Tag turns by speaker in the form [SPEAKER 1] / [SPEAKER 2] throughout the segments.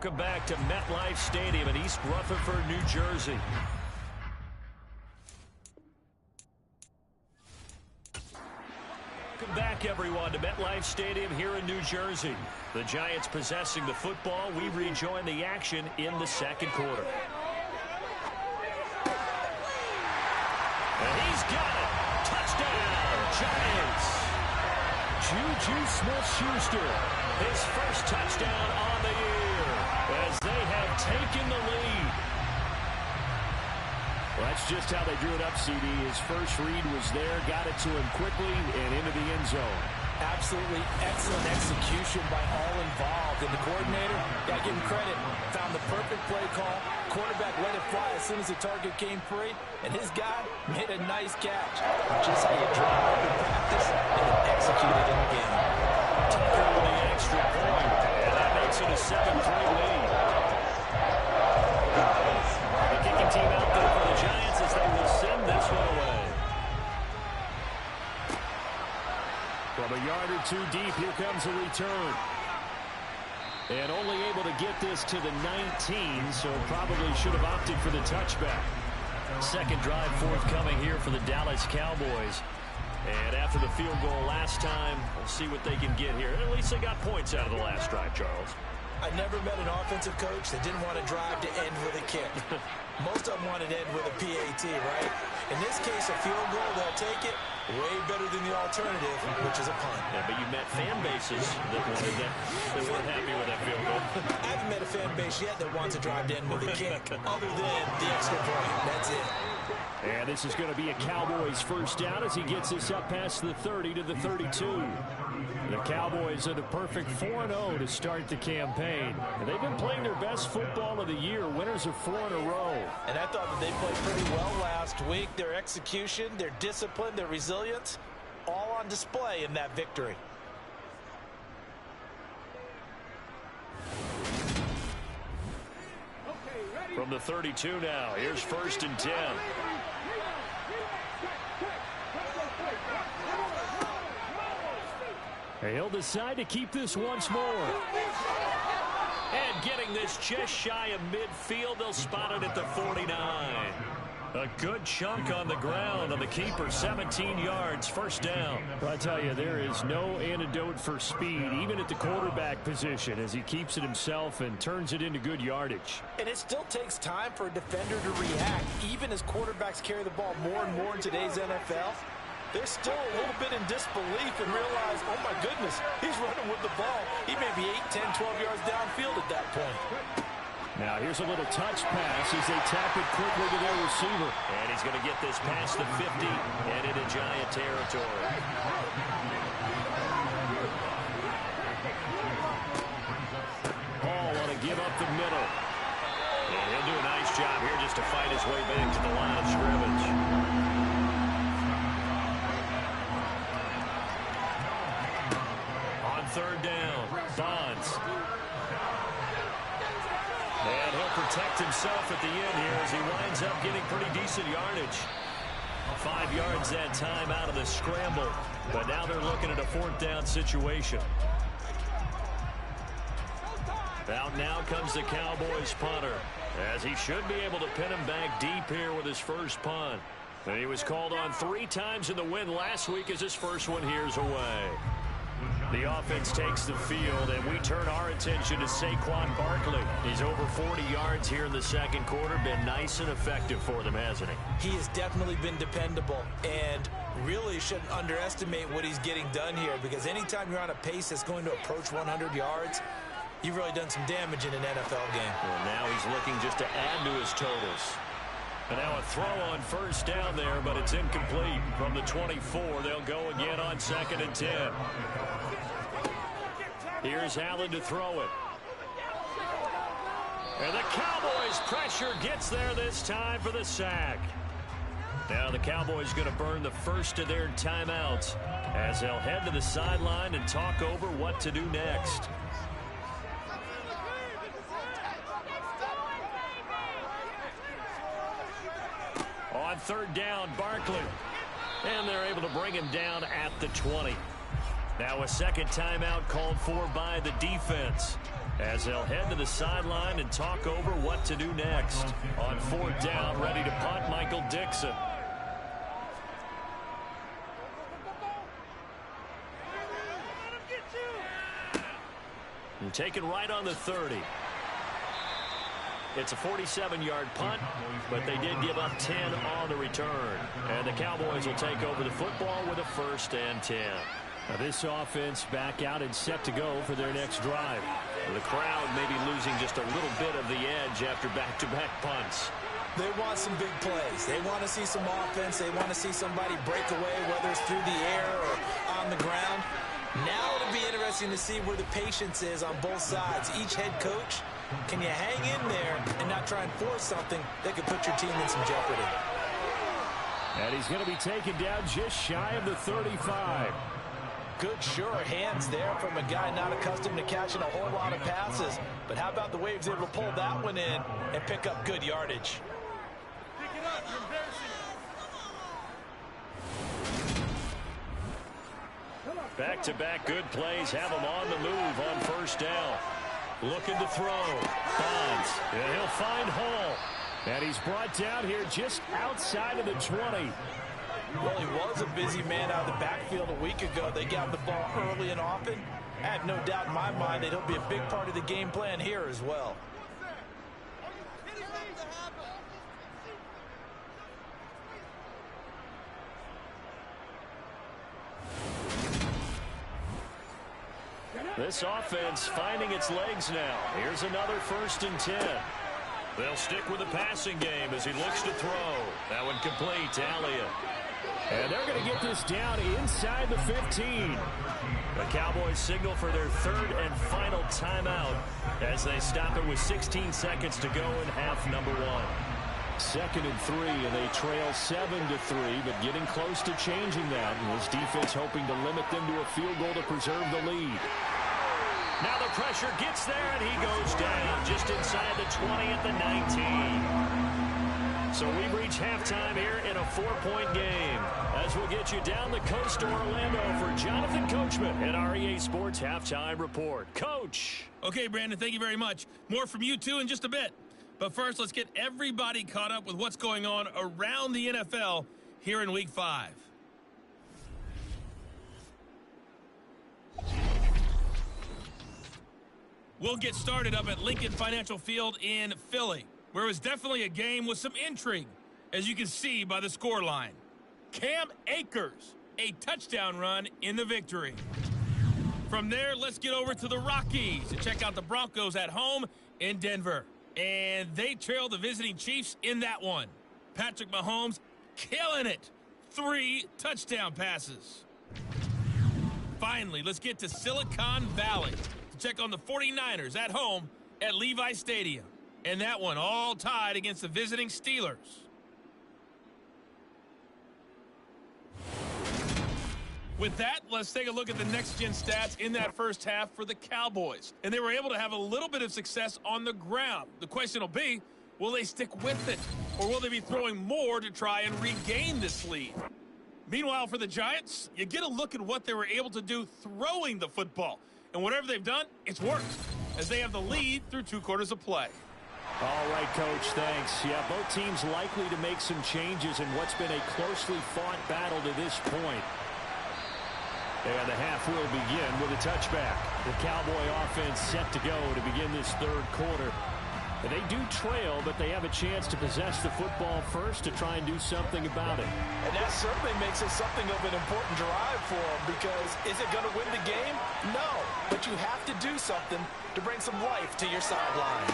[SPEAKER 1] Welcome back to MetLife Stadium in East Rutherford, New Jersey. Welcome back, everyone, to MetLife Stadium here in New Jersey. The Giants possessing the football. We rejoin the action in the second quarter. And he's got it. Touchdown, Giants. Juju Smith-Schuster, his first touchdown on the year, as they have taken the lead.
[SPEAKER 2] Well, that's just how they drew it up, CD. His first read was there, got it to him quickly, and into the end zone.
[SPEAKER 3] Absolutely excellent execution by all involved. And the coordinator, got to give him credit, found the perfect play call. Quarterback let it fly as soon as the target came free, and his guy made a nice catch. Just how you drive in practice and then execute it in the game.
[SPEAKER 1] Tucker with the extra point, and that makes it a 7-3 lead. The kicking team out there for the Giants as they will send this one away.
[SPEAKER 2] From a yard or two deep, here comes a return. And only able to get this to the 19, so probably should have opted for the touchback.
[SPEAKER 1] Second drive forthcoming here for the Dallas Cowboys. And after the field goal last time, we'll see what they can get here. At least they got points out of the last drive, Charles.
[SPEAKER 3] I never met an offensive coach that didn't want to drive to end with a kick. Most of them wanted to end with a PAT, right? In this case, a field goal, they'll take it. Way better than the alternative, which is a punt.
[SPEAKER 1] Yeah, but you met fan bases that wanted that. They weren't happy with that field goal.
[SPEAKER 3] I haven't met a fan base yet that wants to drive to end with a kick, other than the extra point. That's it.
[SPEAKER 2] And this is going to be a Cowboys first down as he gets this up past the 30 to the 32. The Cowboys are the perfect 4-0 to start the campaign. And they've been playing their best football of the year. Winners of 4 in a row.
[SPEAKER 3] And I thought that they played pretty well last week. Their execution, their discipline, their resilience, all on display in that victory.
[SPEAKER 1] From the 32 now, here's 1st and 10.
[SPEAKER 2] He'll decide to keep this once more.
[SPEAKER 1] And getting this just shy of midfield, they'll spot it at the 49. A good chunk on the ground on the keeper, 17 yards, first down.
[SPEAKER 2] I tell you, there is no antidote for speed, even at the quarterback position, as he keeps it himself and turns it into good yardage.
[SPEAKER 3] And it still takes time for a defender to react, even as quarterbacks carry the ball more and more in today's NFL. They're still a little bit in disbelief and realize, oh my goodness, he's running with the ball. He may be 8, 10, 12 yards downfield at that point.
[SPEAKER 2] Now here's a little touch pass as they tap it quickly to their receiver.
[SPEAKER 1] And he's going to get this past the 50 and into Giant territory.
[SPEAKER 2] Hall want to give up the middle.
[SPEAKER 1] And he'll do a nice job here just to fight his way back to the line of scrimmage. Third down, Bonds. And he'll protect himself at the end here as he winds up getting pretty decent yardage. 5 yards that time out of the scramble. But now they're looking at a 4th down situation. Out now comes the Cowboys punter, as he should be able to pin him back deep here with his first punt. And he was called on 3 times in the win last week as his first one here's away. The offense takes the field, and we turn our attention to Saquon Barkley. He's over 40 yards here in the second quarter. Been nice and effective for them, hasn't he?
[SPEAKER 3] He has definitely been dependable, and really shouldn't underestimate what he's getting done here, because anytime you're on a pace that's going to approach 100 yards, you've really done some damage in an NFL game.
[SPEAKER 1] Well, now he's looking just to add to his totals. And now a throw on first down there, but it's incomplete. From the 24, they'll go again on 2nd and 10. Here's Allen to throw it. And the Cowboys' pressure gets there this time for the sack. Now the Cowboys going to burn the first of their timeouts as they'll head to the sideline and talk over what to do next. On 3rd down, Barkley. And they're able to bring him down at the 20. Now a second timeout called for by the defense. as they'll head to the sideline and talk over what to do next. On 4th down, ready to punt, Michael Dixon. And taken right on the 30. It's a 47-yard punt, but they did give up 10 on the return. And the Cowboys will take over the football with a 1st and 10.
[SPEAKER 2] Now this offense back out and set to go for their next drive.
[SPEAKER 1] The crowd may be losing just a little bit of the edge after back-to-back punts.
[SPEAKER 3] They want some big plays. They want to see some offense. They want to see somebody break away, whether it's through the air or on the ground. Now it'll be interesting to see where the patience is on both sides. Each head coach, can you hang in there and not try and force something that could put your team in some jeopardy?
[SPEAKER 2] And he's going to be taken down just shy of the 35.
[SPEAKER 3] Good, sure hands there from a guy not accustomed to catching a whole lot of passes. But how about the way he was able to pull that one in and pick up good yardage?
[SPEAKER 4] Pick it up, you're embarrassing.
[SPEAKER 1] Back-to-back good plays have him on the move on 1st down. Looking to throw. Bonds. And he'll find Hall.
[SPEAKER 2] And he's brought down here just outside of the 20.
[SPEAKER 3] Well, he was a busy man out of the backfield a week ago. They got the ball early and often. I have no doubt in my mind that he'll be a big part of the game plan here as well.
[SPEAKER 1] This offense finding its legs now. Here's another 1st and 10. They'll stick with the passing game as he looks to throw. That one complete to Elliott.
[SPEAKER 2] And they're going to get this down inside the 15.
[SPEAKER 1] The Cowboys signal for their 3rd and final timeout as they stop it with 16 seconds to go in half number 1.
[SPEAKER 2] 2nd and 3, and they trail 7-3, but getting close to changing that. And this defense hoping to limit them to a field goal to preserve the lead.
[SPEAKER 1] Now the pressure gets there, and he goes down just inside the 20 at the 19. So we've reached halftime here in a 4-point game. As we'll get you down the coast to Orlando for Jonathan Coachman at our EA Sports Halftime Report. Coach.
[SPEAKER 4] Okay, Brandon, thank you very much. More from you, too, in just a bit. But first, let's get everybody caught up with what's going on around the NFL here in Week 5. We'll get started up at Lincoln Financial Field in Philly, where it was definitely a game with some intrigue, as you can see by the scoreline. Cam Akers, a touchdown run in the victory. From there, let's get over to the Rockies to check out the Broncos at home in Denver. And they trail the visiting Chiefs in that one. Patrick Mahomes killing it. 3 touchdown passes. Finally, let's get to Silicon Valley to check on the 49ers at home at Levi Stadium. And that one all tied against the visiting Steelers. With that, let's take a look at the next-gen stats in that first half for the Cowboys. And they were able to have a little bit of success on the ground. The question will be, will they stick with it? Or will they be throwing more to try and regain this lead? Meanwhile, for the Giants, you get a look at what they were able to do throwing the football. And whatever they've done, it's worked, as they have the lead through 2 quarters of play.
[SPEAKER 2] All right, Coach, thanks. Yeah, both teams likely to make some changes in what's been a closely fought battle to this point. And the half will begin with a touchback. The Cowboy offense set to go to begin this 3rd quarter. And they do trail, but they have a chance to possess the football first to try and do something about it.
[SPEAKER 3] And that certainly makes it something of an important drive for them, because is it going to win the game? No, but you have to do something to bring some life to your sideline.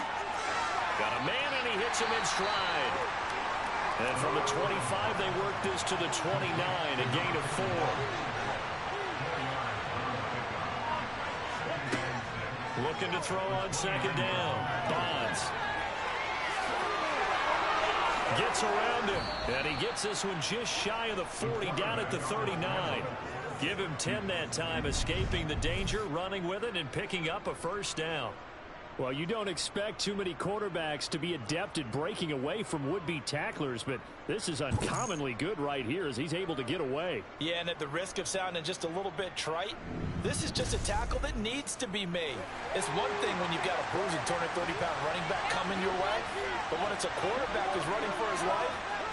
[SPEAKER 1] Got a man, and he hits him in stride. And from the 25, they work this to the 29, a gain of 4. Looking to throw on 2nd down. Bonds gets around him, and he gets this one just shy of the 40, down at the 39. Give him 10 that time, escaping the danger, running with it, and picking up a 1st down.
[SPEAKER 2] Well, you don't expect too many quarterbacks to be adept at breaking away from would-be tacklers, but this is uncommonly good right here as he's able to get away.
[SPEAKER 3] Yeah, and at the risk of sounding just a little bit trite, this is just a tackle that needs to be made. It's one thing when you've got a bruising 230-pound running back coming your way, but when it's a quarterback who's running for his life,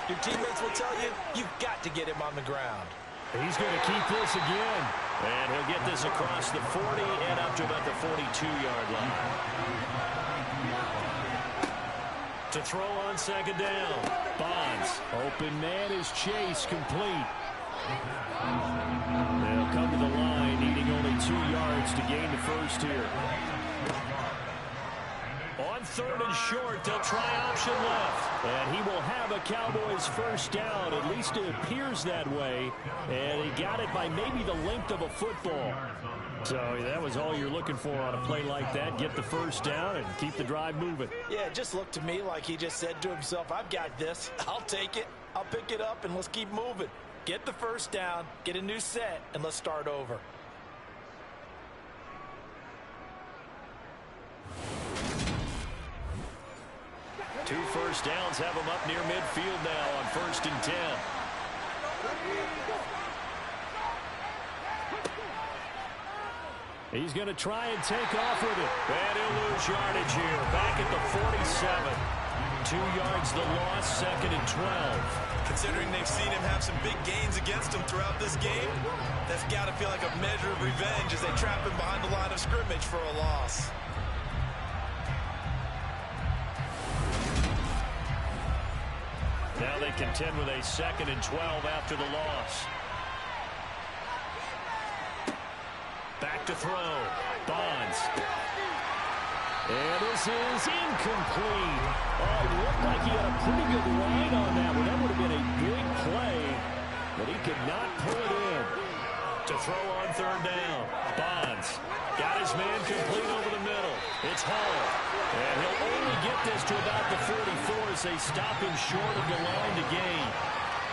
[SPEAKER 3] your teammates will tell you, you've got to get him on the ground.
[SPEAKER 2] He's going to keep this again.
[SPEAKER 1] And he'll get this across the 40 and up to about the 42-yard line. To throw on second down. Bonds.
[SPEAKER 2] Open man is Chase, complete. They'll come to the line, needing only 2 yards to gain the first here.
[SPEAKER 1] On third and short, they'll try option left.
[SPEAKER 2] And he will have a Cowboys first down. At least it appears that way. And he got it by maybe the length of a football. So that was all you're looking for on a play like that. Get the first down and keep the drive moving.
[SPEAKER 3] Yeah, it just looked to me like he just said to himself, I've got this. I'll take it. I'll pick it up, and let's keep moving. Get the first down, get a new set, and let's start over.
[SPEAKER 1] Two first downs have him up near midfield now on 1st and 10.
[SPEAKER 2] He's going to try and take off with it.
[SPEAKER 1] And he'll lose yardage here. Back at the 47. 2 yards the loss, 2nd and 12.
[SPEAKER 5] Considering they've seen him have some big gains against them throughout this game, that's got to feel like a measure of revenge as they trap him behind the line of scrimmage for a loss.
[SPEAKER 1] Now they contend with a 2nd and 12 after the loss. Back to throw. Bonds.
[SPEAKER 2] And this is incomplete. Oh, it looked like he had a pretty good line on that one. That would have been a big play, but he could not pull it in.
[SPEAKER 1] To throw on third down. Bonds got his man complete over the middle. It's Hall. And he'll only get this to about the 44 as they stop him short of the line to gain.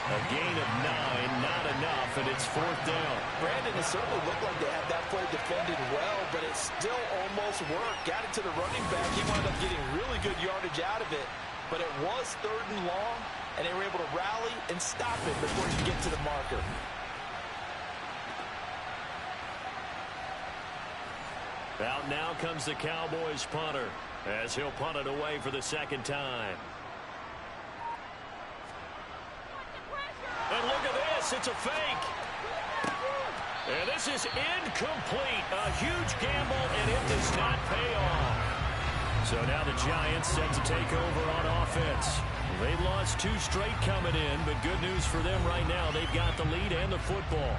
[SPEAKER 1] A gain of 9, not enough, and it's 4th down.
[SPEAKER 3] Brandon, it certainly looked like they had that play defended well, but it still almost worked. Got it to the running back. He wound up getting really good yardage out of it, but it was 3rd and long, and they were able to rally and stop it before he could get to the marker.
[SPEAKER 1] Out now comes the Cowboys punter as he'll punt it away for the 2nd time. And look at this, it's a fake. And this is incomplete. A huge gamble, and it does not pay off. So now the Giants set to take over on offense. They lost 2 straight coming in, but good news for them right now. They've got the lead and the football.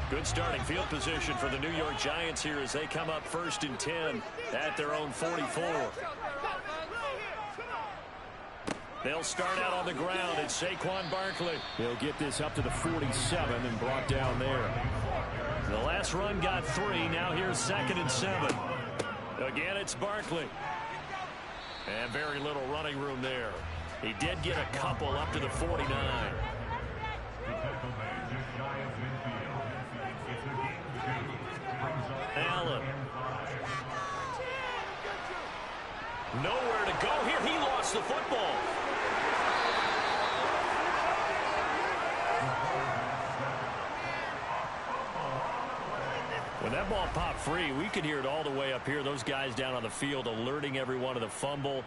[SPEAKER 1] Good starting field position for the New York Giants here as they come up 1st and 10 at their own 44. They'll start out on the ground. It's Saquon Barkley.
[SPEAKER 2] He'll get this up to the 47 and brought down there.
[SPEAKER 1] The last run got 3. Now here's 2nd and 7. Again, it's Barkley. And very little running room there. He did get a couple up to the 49. Allen. Nowhere to go here. He lost the football. When that ball popped free, we could hear it all the way up here. Those guys down on the field alerting everyone of the fumble.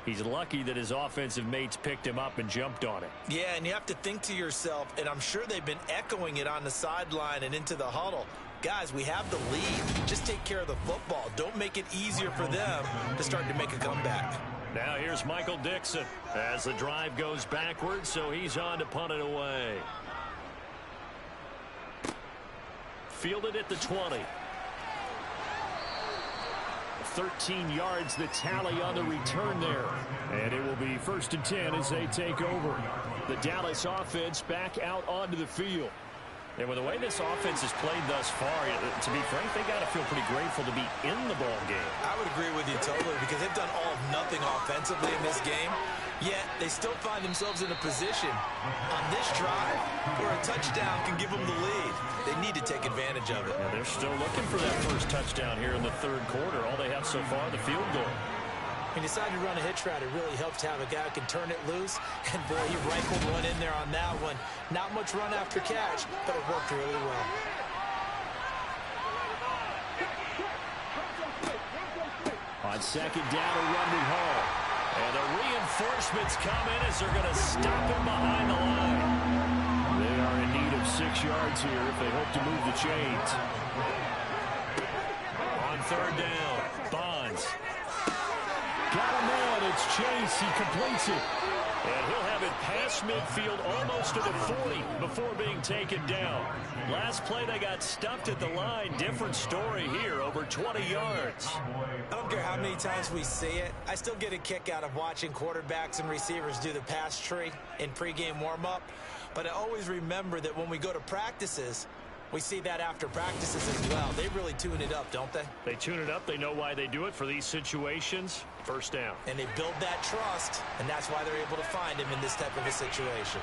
[SPEAKER 1] He's lucky that his offensive mates picked him up and jumped on it.
[SPEAKER 3] Yeah, and you have to think to yourself, and I'm sure they've been echoing it on the sideline and into the huddle. Guys, we have the lead. Just take care of the football. Don't make it easier for them to start to make a comeback.
[SPEAKER 1] Now here's Michael Dixon as the drive goes backwards, so he's on to punt it away. Fielded at the 20.
[SPEAKER 2] 13 yards the tally on the return there. And it will be 1st and 10 as they take over. The Dallas offense back out onto the field. And with the way this offense has played thus far, to be frank, they got to feel pretty grateful to be in the ball game.
[SPEAKER 3] I would agree with you totally because they've done all of nothing offensively in this game, yet they still find themselves in a position on this drive where a touchdown can give them the lead. They need to take advantage of it.
[SPEAKER 2] Yeah, they're still looking for that first touchdown here in the third quarter. All they have so far, the field goal.
[SPEAKER 3] He decided to run a hitch route. It really helps to have a guy who can turn it loose. And, boy, he rifled one in there on that one. Not much run after catch, but it worked really well.
[SPEAKER 2] On second down, a run with Hall.
[SPEAKER 1] And the reinforcements come in as they're going to stop him behind the line.
[SPEAKER 2] They are in need of 6 yards here if they hope to move the chains.
[SPEAKER 1] On third down, Bonds.
[SPEAKER 2] Got a man, it's Chase, he completes it.
[SPEAKER 1] And he'll have it past midfield almost to the 40 before being taken down. Last play they got stuffed at the line. Different story here, over 20 yards.
[SPEAKER 3] I don't care how many times we see it. I still get a kick out of watching quarterbacks and receivers do the pass tree in pregame warm-up. But I always remember that when we go to practices, we see that after practices as well. They really tune it up, don't they?
[SPEAKER 1] They tune it up. They know why they do it for these situations. First down.
[SPEAKER 3] And they build that trust, and that's why they're able to find him in this type of a situation.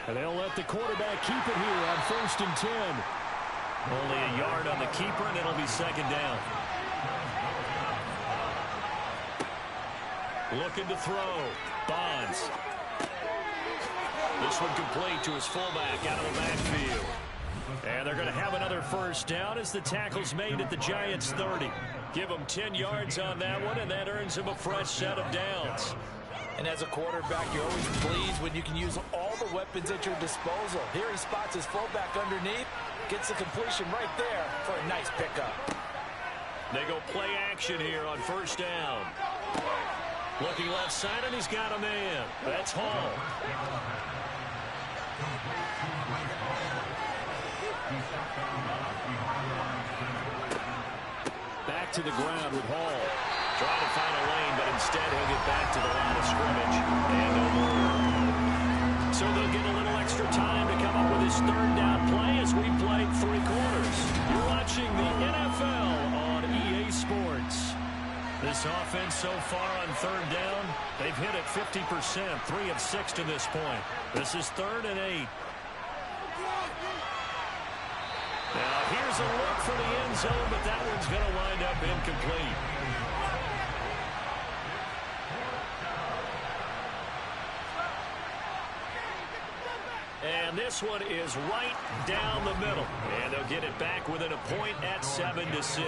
[SPEAKER 2] And they'll let the quarterback keep it here on 1st and 10.
[SPEAKER 1] Only a yard on the keeper, and it'll be second down. Looking to throw. Bonds. This one complete to his fullback out of the backfield. And they're going to have another first down as the tackle's made at the Giants' 30. Give them 10 yards on that one, and that earns him a fresh set of downs.
[SPEAKER 3] And as a quarterback, you're always pleased when you can use all the weapons at your disposal. Here he spots his fullback underneath, gets the completion right there for a nice pickup.
[SPEAKER 1] They go play action here on first down. Looking left side, and he's got a man. That's Hall.
[SPEAKER 2] Back to the ground with Hall.
[SPEAKER 1] Trying to find a lane, but instead he'll get back to the line of scrimmage. And no more. So they'll get a little extra time to come up with his third down play as we played 3 quarters. You're watching the NFL on EA Sports. This offense so far on third down, they've hit it 50%, 3 of 6 to this point. This is 3rd and 8. Now here's a look for the end zone, but that one's going to wind up incomplete. And this one is right down the middle. And they'll get it back within a point at 7-6.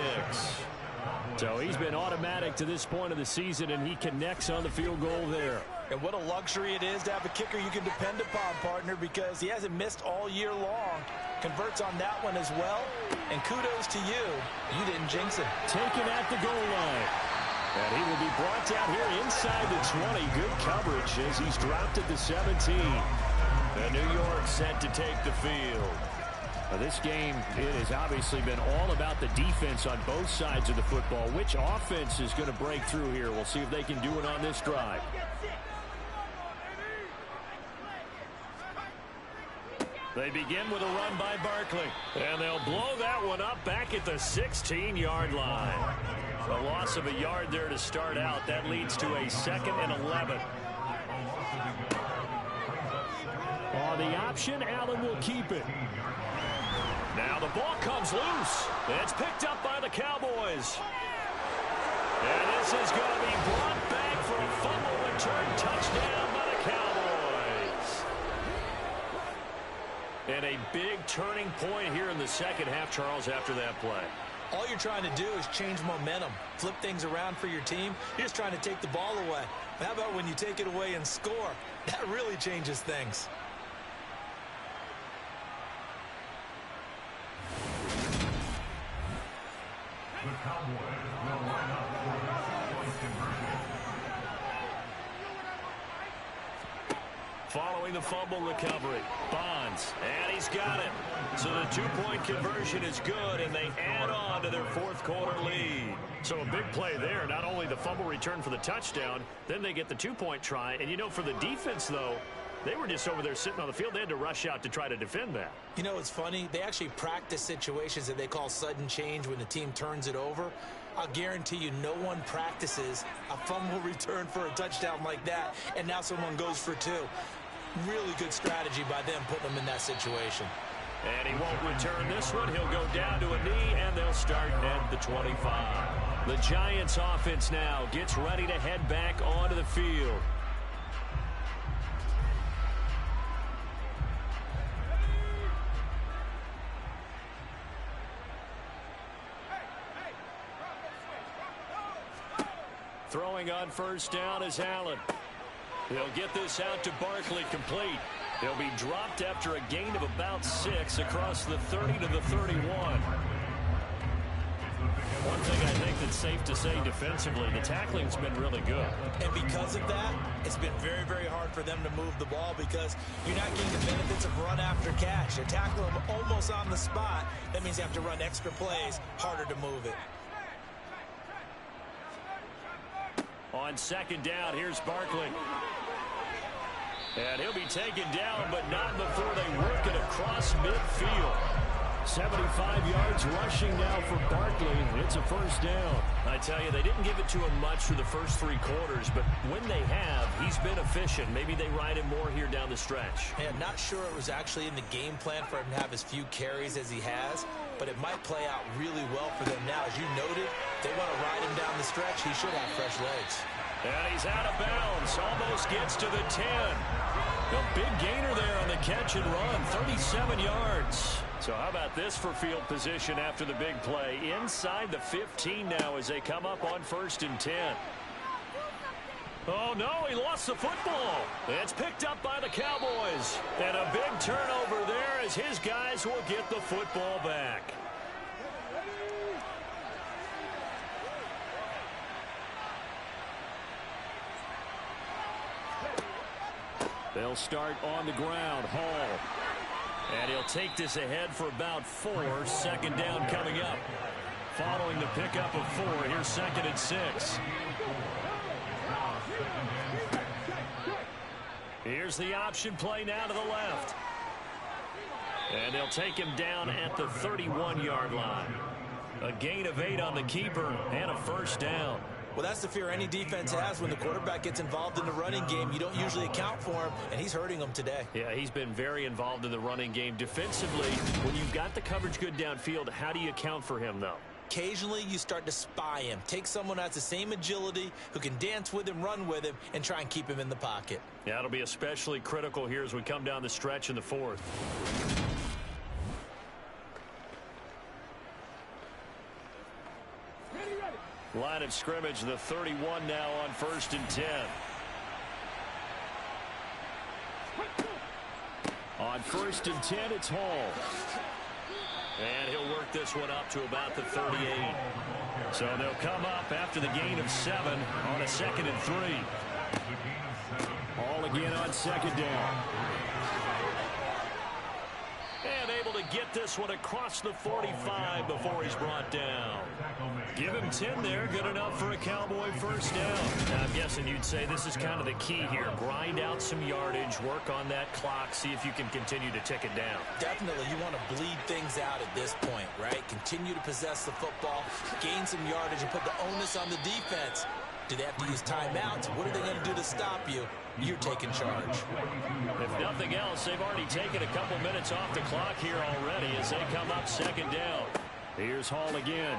[SPEAKER 2] So he's been automatic to this point of the season, and he connects on the field goal there.
[SPEAKER 3] And what a luxury it is to have a kicker you can depend upon, partner, because he hasn't missed all year long. Converts on that one as well. And kudos to you. You didn't jinx it.
[SPEAKER 2] Taken at the goal line. And he will be brought down here inside the 20. Good coverage as he's dropped at the 17.
[SPEAKER 1] And New York set to take the field.
[SPEAKER 2] Now this game, it has obviously been all about the defense on both sides of the football. Which offense is going to break through here? We'll see if they can do it on this drive.
[SPEAKER 1] They begin with a run by Barkley. And they'll blow that one up back at the 16-yard line. A loss of a yard there to start out. That leads to a 2nd and 11.
[SPEAKER 2] On the option, Allen will keep it.
[SPEAKER 1] Now the ball comes loose. It's picked up by the Cowboys. And this is going to be brought back for a fumble return touchdown by the Cowboys. And a big turning point here in the second half, Charles, after that play.
[SPEAKER 3] All you're trying to do is change momentum, flip things around for your team. You're just trying to take the ball away. But how about when you take it away and score? That really changes things.
[SPEAKER 6] The Cowboys will line up for a 2-point conversion.
[SPEAKER 1] Following the fumble recovery, Bonds, and he's got it. So the 2-point conversion is good, and they add on to their 4th quarter lead. So a big play there, not only the fumble return for the touchdown, then they get the 2-point try. And, you know, for the defense, though, They were just over there sitting on the field. They had to rush out to try to defend that.
[SPEAKER 3] You know, it's funny. They actually practice situations that they call sudden change when the team turns it over. I'll guarantee you no one practices a fumble return for a touchdown like that, and now someone goes for two. Really good strategy by them putting them in that situation.
[SPEAKER 1] And he won't return this one. He'll go down to a knee, and they'll start at the 25. The Giants offense now gets ready to head back onto the field. Throwing on first down is Allen. He'll get this out to Barkley, complete. He'll be dropped after a gain of about 6 across the 30 to the 31. One thing I think that's safe to say defensively, the tackling's been really good.
[SPEAKER 3] And because of that, it's been very, very hard for them to move the ball because you're not getting the benefits of run after catch. They tackle them almost on the spot. That means you have to run extra plays, harder to move it.
[SPEAKER 1] On second down, here's Barkley. And he'll be taken down, but not before they work it across midfield.
[SPEAKER 2] 75 yards rushing now for Barkley. It's a first down.
[SPEAKER 1] I tell you, they didn't give it to him much for the first 3 quarters, but when they have, he's been efficient. Maybe they ride him more here down the stretch.
[SPEAKER 3] And not sure it was actually in the game plan for him to have as few carries as he has, but it might play out really well for them now. As you noted, they want to ride him down the stretch. He should have fresh legs.
[SPEAKER 1] And he's out of bounds. Almost gets to the 10. A big gainer there on the catch and run. 37 yards. So how about this for field position after the big play? Inside the 15 now as they come up on first and 10. Oh, no, he lost the football. It's picked up by the Cowboys. And a big turnover there as his guys will get the football back. They'll start on the ground. Hall. And he'll take this ahead for about 4. Second down coming up. Following the pickup of 4, here's second and 6. Here's the option play now to the left. And they'll take him down at the 31-yard line. A gain of 8 on the keeper and a first down.
[SPEAKER 3] Well, that's the fear any defense has when the quarterback gets involved in the running game. You don't usually account for him, and he's hurting them today.
[SPEAKER 1] Yeah, he's been very involved in the running game. Defensively, when you've got the coverage good downfield, how do you account for him, though?
[SPEAKER 3] Occasionally, you start to spy him. Take someone who has the same agility, who can dance with him, run with him, and try and keep him in the pocket.
[SPEAKER 1] Yeah, it'll be especially critical here as we come down the stretch in the 4th. Line of scrimmage, the 31 now on first and 10.
[SPEAKER 2] On first and 10, it's Hall.
[SPEAKER 1] And he'll work this one up to about the 38. So they'll come up after the gain of 7 on a second and 3.
[SPEAKER 2] Hall again on second down.
[SPEAKER 1] And able to get this one across the 45 before he's brought down. Give him 10 there, good enough for a Cowboy first down. Now, I'm guessing you'd say this is kind of the key here. Grind out some yardage, work on that clock, see if you can continue to tick it down.
[SPEAKER 3] Definitely, you want to bleed things out at this point, right? Continue to possess the football, gain some yardage, and put the onus on the defense. Do they have to use timeouts? What are they going to do to stop you? You're taking charge.
[SPEAKER 1] If nothing else, they've already taken a couple minutes off the clock here already as they come up second down.
[SPEAKER 2] Here's Hall again.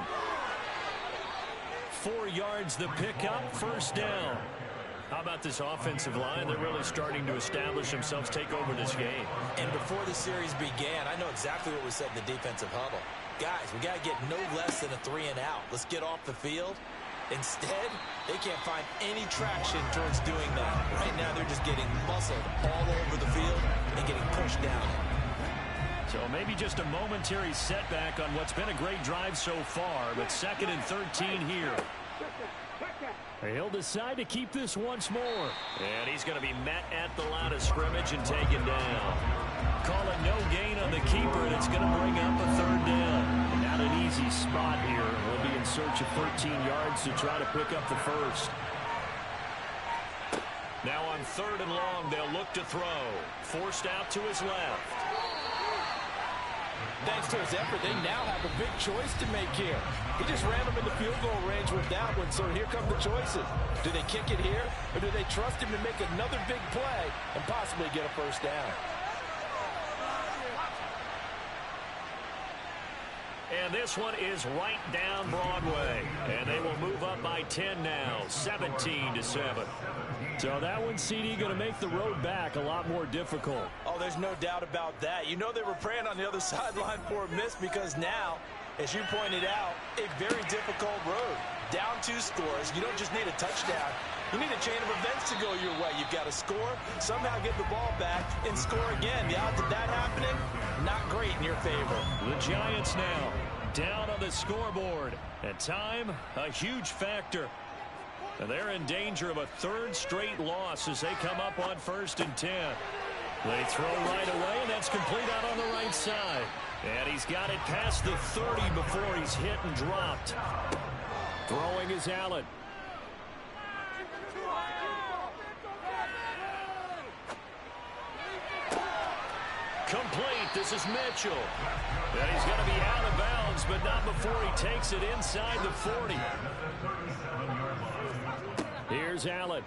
[SPEAKER 1] 4 yards the pickup, first down. How about this offensive line? They're really starting to establish themselves, take over this game.
[SPEAKER 3] And before the series began, I know exactly what we said in the defensive huddle. Guys, we got to get no less than a 3 and out. Let's get off the field. Instead, they can't find any traction towards doing that. Right now, they're just getting muscled all over the field and getting pushed down.
[SPEAKER 1] So maybe just a momentary setback on what's been a great drive so far, but second and 13 here.
[SPEAKER 2] He'll decide to keep this once more.
[SPEAKER 1] And he's going to be met at the line of scrimmage and taken down. Call it no gain on the keeper, and it's going to bring up a third down.
[SPEAKER 2] Not an easy spot here. We'll be in search of 13 yards to try to pick up the first.
[SPEAKER 1] Now on 3rd and long, they'll look to throw. Forced out to his left.
[SPEAKER 3] Thanks to his effort, they now have a big choice to make here. He just ran them in the field goal range with that one, so here come the choices. Do they kick it here, or do they trust him to make another big play and possibly get a first down?
[SPEAKER 1] And this one is right down Broadway. And they will move up by 10 now, 17-7.
[SPEAKER 2] So that one, CD, going to make the road back a lot more difficult.
[SPEAKER 3] Oh, there's no doubt about that. You know they were praying on the other sideline for a miss because now, as you pointed out, a very difficult road. Down 2 scores. You don't just need a touchdown. You need a chain of events to go your way. You've got to score, somehow get the ball back, and score again. The odds of that happening, not great in your favor.
[SPEAKER 1] The Giants now down on the scoreboard. And time, a huge factor. And they're in danger of a 3rd straight loss as they come up on 1st and 10. They throw right away, and that's complete out on the right side. And he's got it past the 30 before he's hit and dropped. Throwing is Allen. Complete. This is Mitchell. And he's going to be out of bounds, but not before he takes it inside the 40. Here's Allen.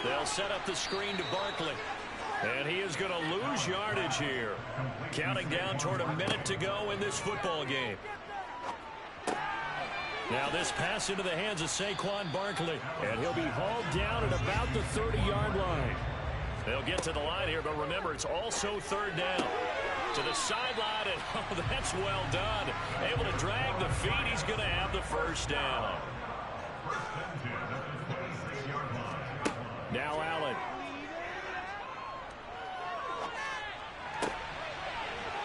[SPEAKER 1] They'll set up the screen to Barkley. And he is going to lose yardage here. Counting down toward a minute to go in this football game. Now this pass into the hands of Saquon Barkley. And he'll be hauled down at about the 30-yard line. They'll get to the line here, but remember, it's also 3rd down. To the sideline, and oh, that's well done. Able to drag the feet. He's going to have the first down. Now Allen.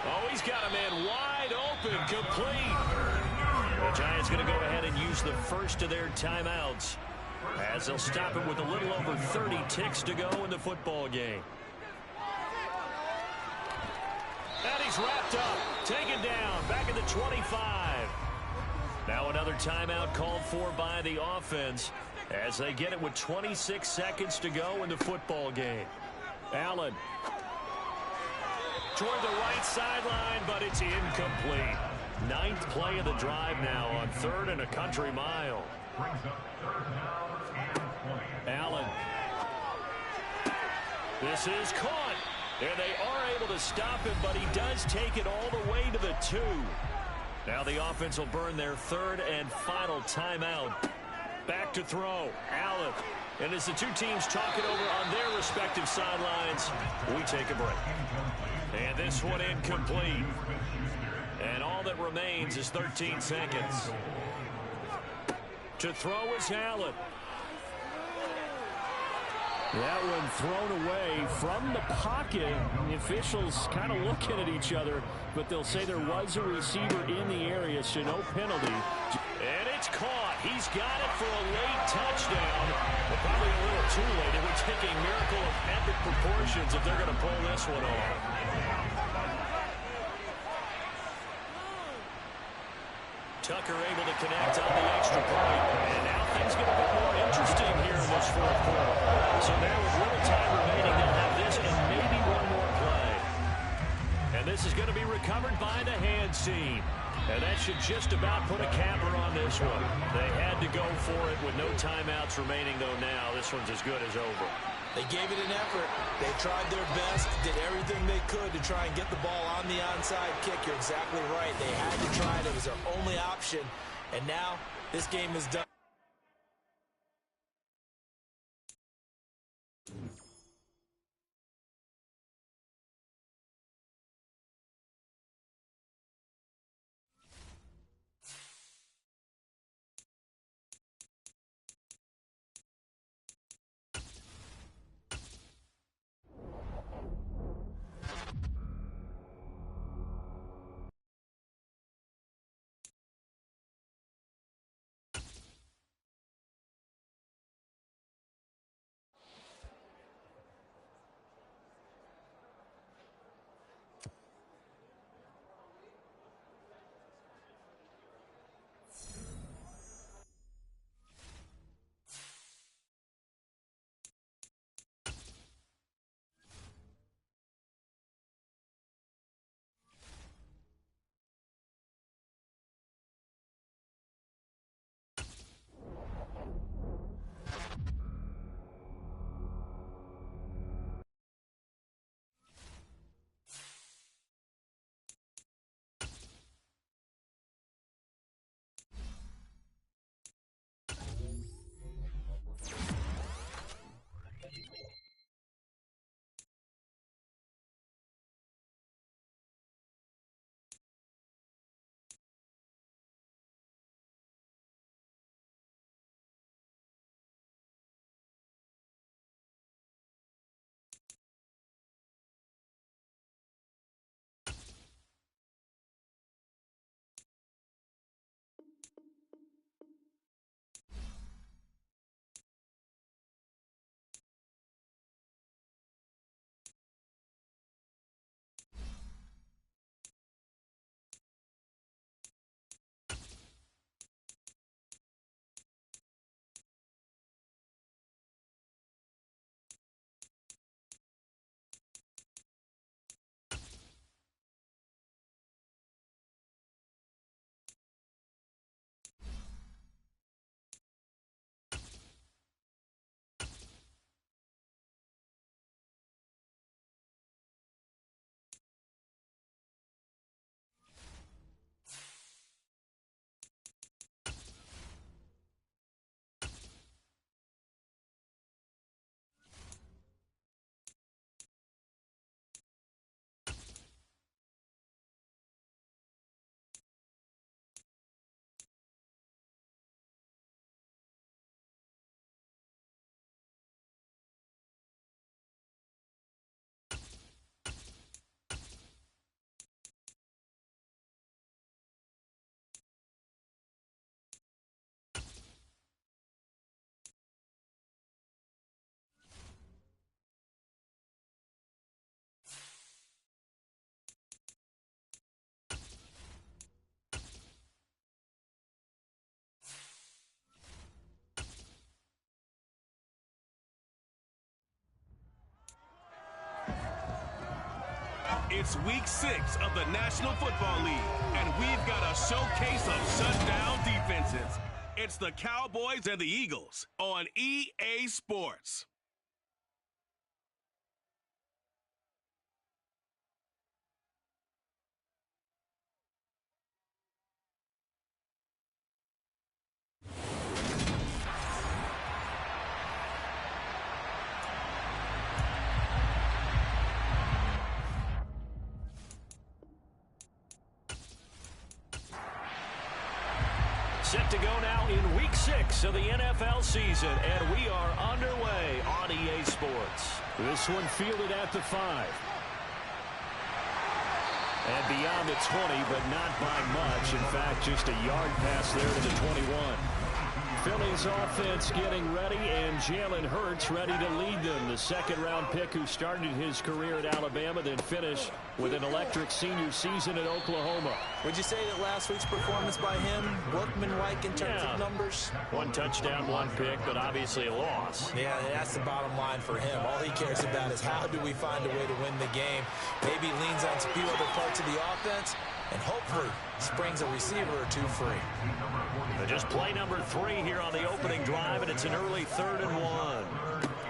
[SPEAKER 1] Oh, he's got a man wide open, complete. The Giants going to go ahead and use the first of their timeouts, as they'll stop it with a little over 30 ticks to go in the football game. And he's wrapped up, taken down, back at the 25. Now another timeout called for by the offense as they get it with 26 seconds to go in the football game. Allen toward the right sideline, but it's incomplete. 9th play of the drive now on 3rd and a country mile. Allen. This is caught. And they are able to stop him, but he does take it all the way to the 2. Now the offense will burn their 3rd and final timeout. Back to throw. Allen. And as the two teams talk it over on their respective sidelines, we take a break. And this one incomplete. And all that remains is 13 seconds. To throw is Allen.
[SPEAKER 2] That one thrown away from the pocket. The officials kind of looking at each other, but they'll say there was a receiver in the area, so no penalty.
[SPEAKER 1] And it's caught. He's got it for a late touchdown. But probably a little too late. It would take a miracle of epic proportions if they're going to pull this one off. Tucker able to connect on the extra point. And now things get a bit more interesting here in this 4th quarter. So now with little time remaining, they'll have this and maybe one more play. And this is going to be recovered by the hands team. And that should just about put a capper on this one. They had to go for it with no timeouts remaining, though now this one's as good as over.
[SPEAKER 3] They gave it an effort. They tried their best, did everything they could to try and get the ball on the onside kick. You're exactly right. They had to try it. It was their only option. And now this game is done.
[SPEAKER 7] It's week 6 of the National Football League, and we've got a showcase of shutdown defenses. It's the Cowboys and the Eagles on EA Sports.
[SPEAKER 1] Set to go now in Week 6 of the NFL season, and we are underway on EA Sports.
[SPEAKER 2] This one fielded at the 5. And beyond the 20, but not by much. In fact, just a yard pass there to the 21. Philly's offense getting ready, and Jalen Hurts ready to lead them. The second-round pick who started his career at Alabama, then finished with an electric senior season at Oklahoma.
[SPEAKER 3] Would you say that last week's performance by him, workmanlike in terms of numbers?
[SPEAKER 1] 1 touchdown, 1 pick, but obviously a loss.
[SPEAKER 3] Yeah, that's the bottom line for him. All he cares about is how do we find a way to win the game. Maybe leans on a few other parts of the offense, and hopefully springs a receiver or 2 free.
[SPEAKER 1] Just play number 3 here on the opening drive, and it's an early 3rd and 1.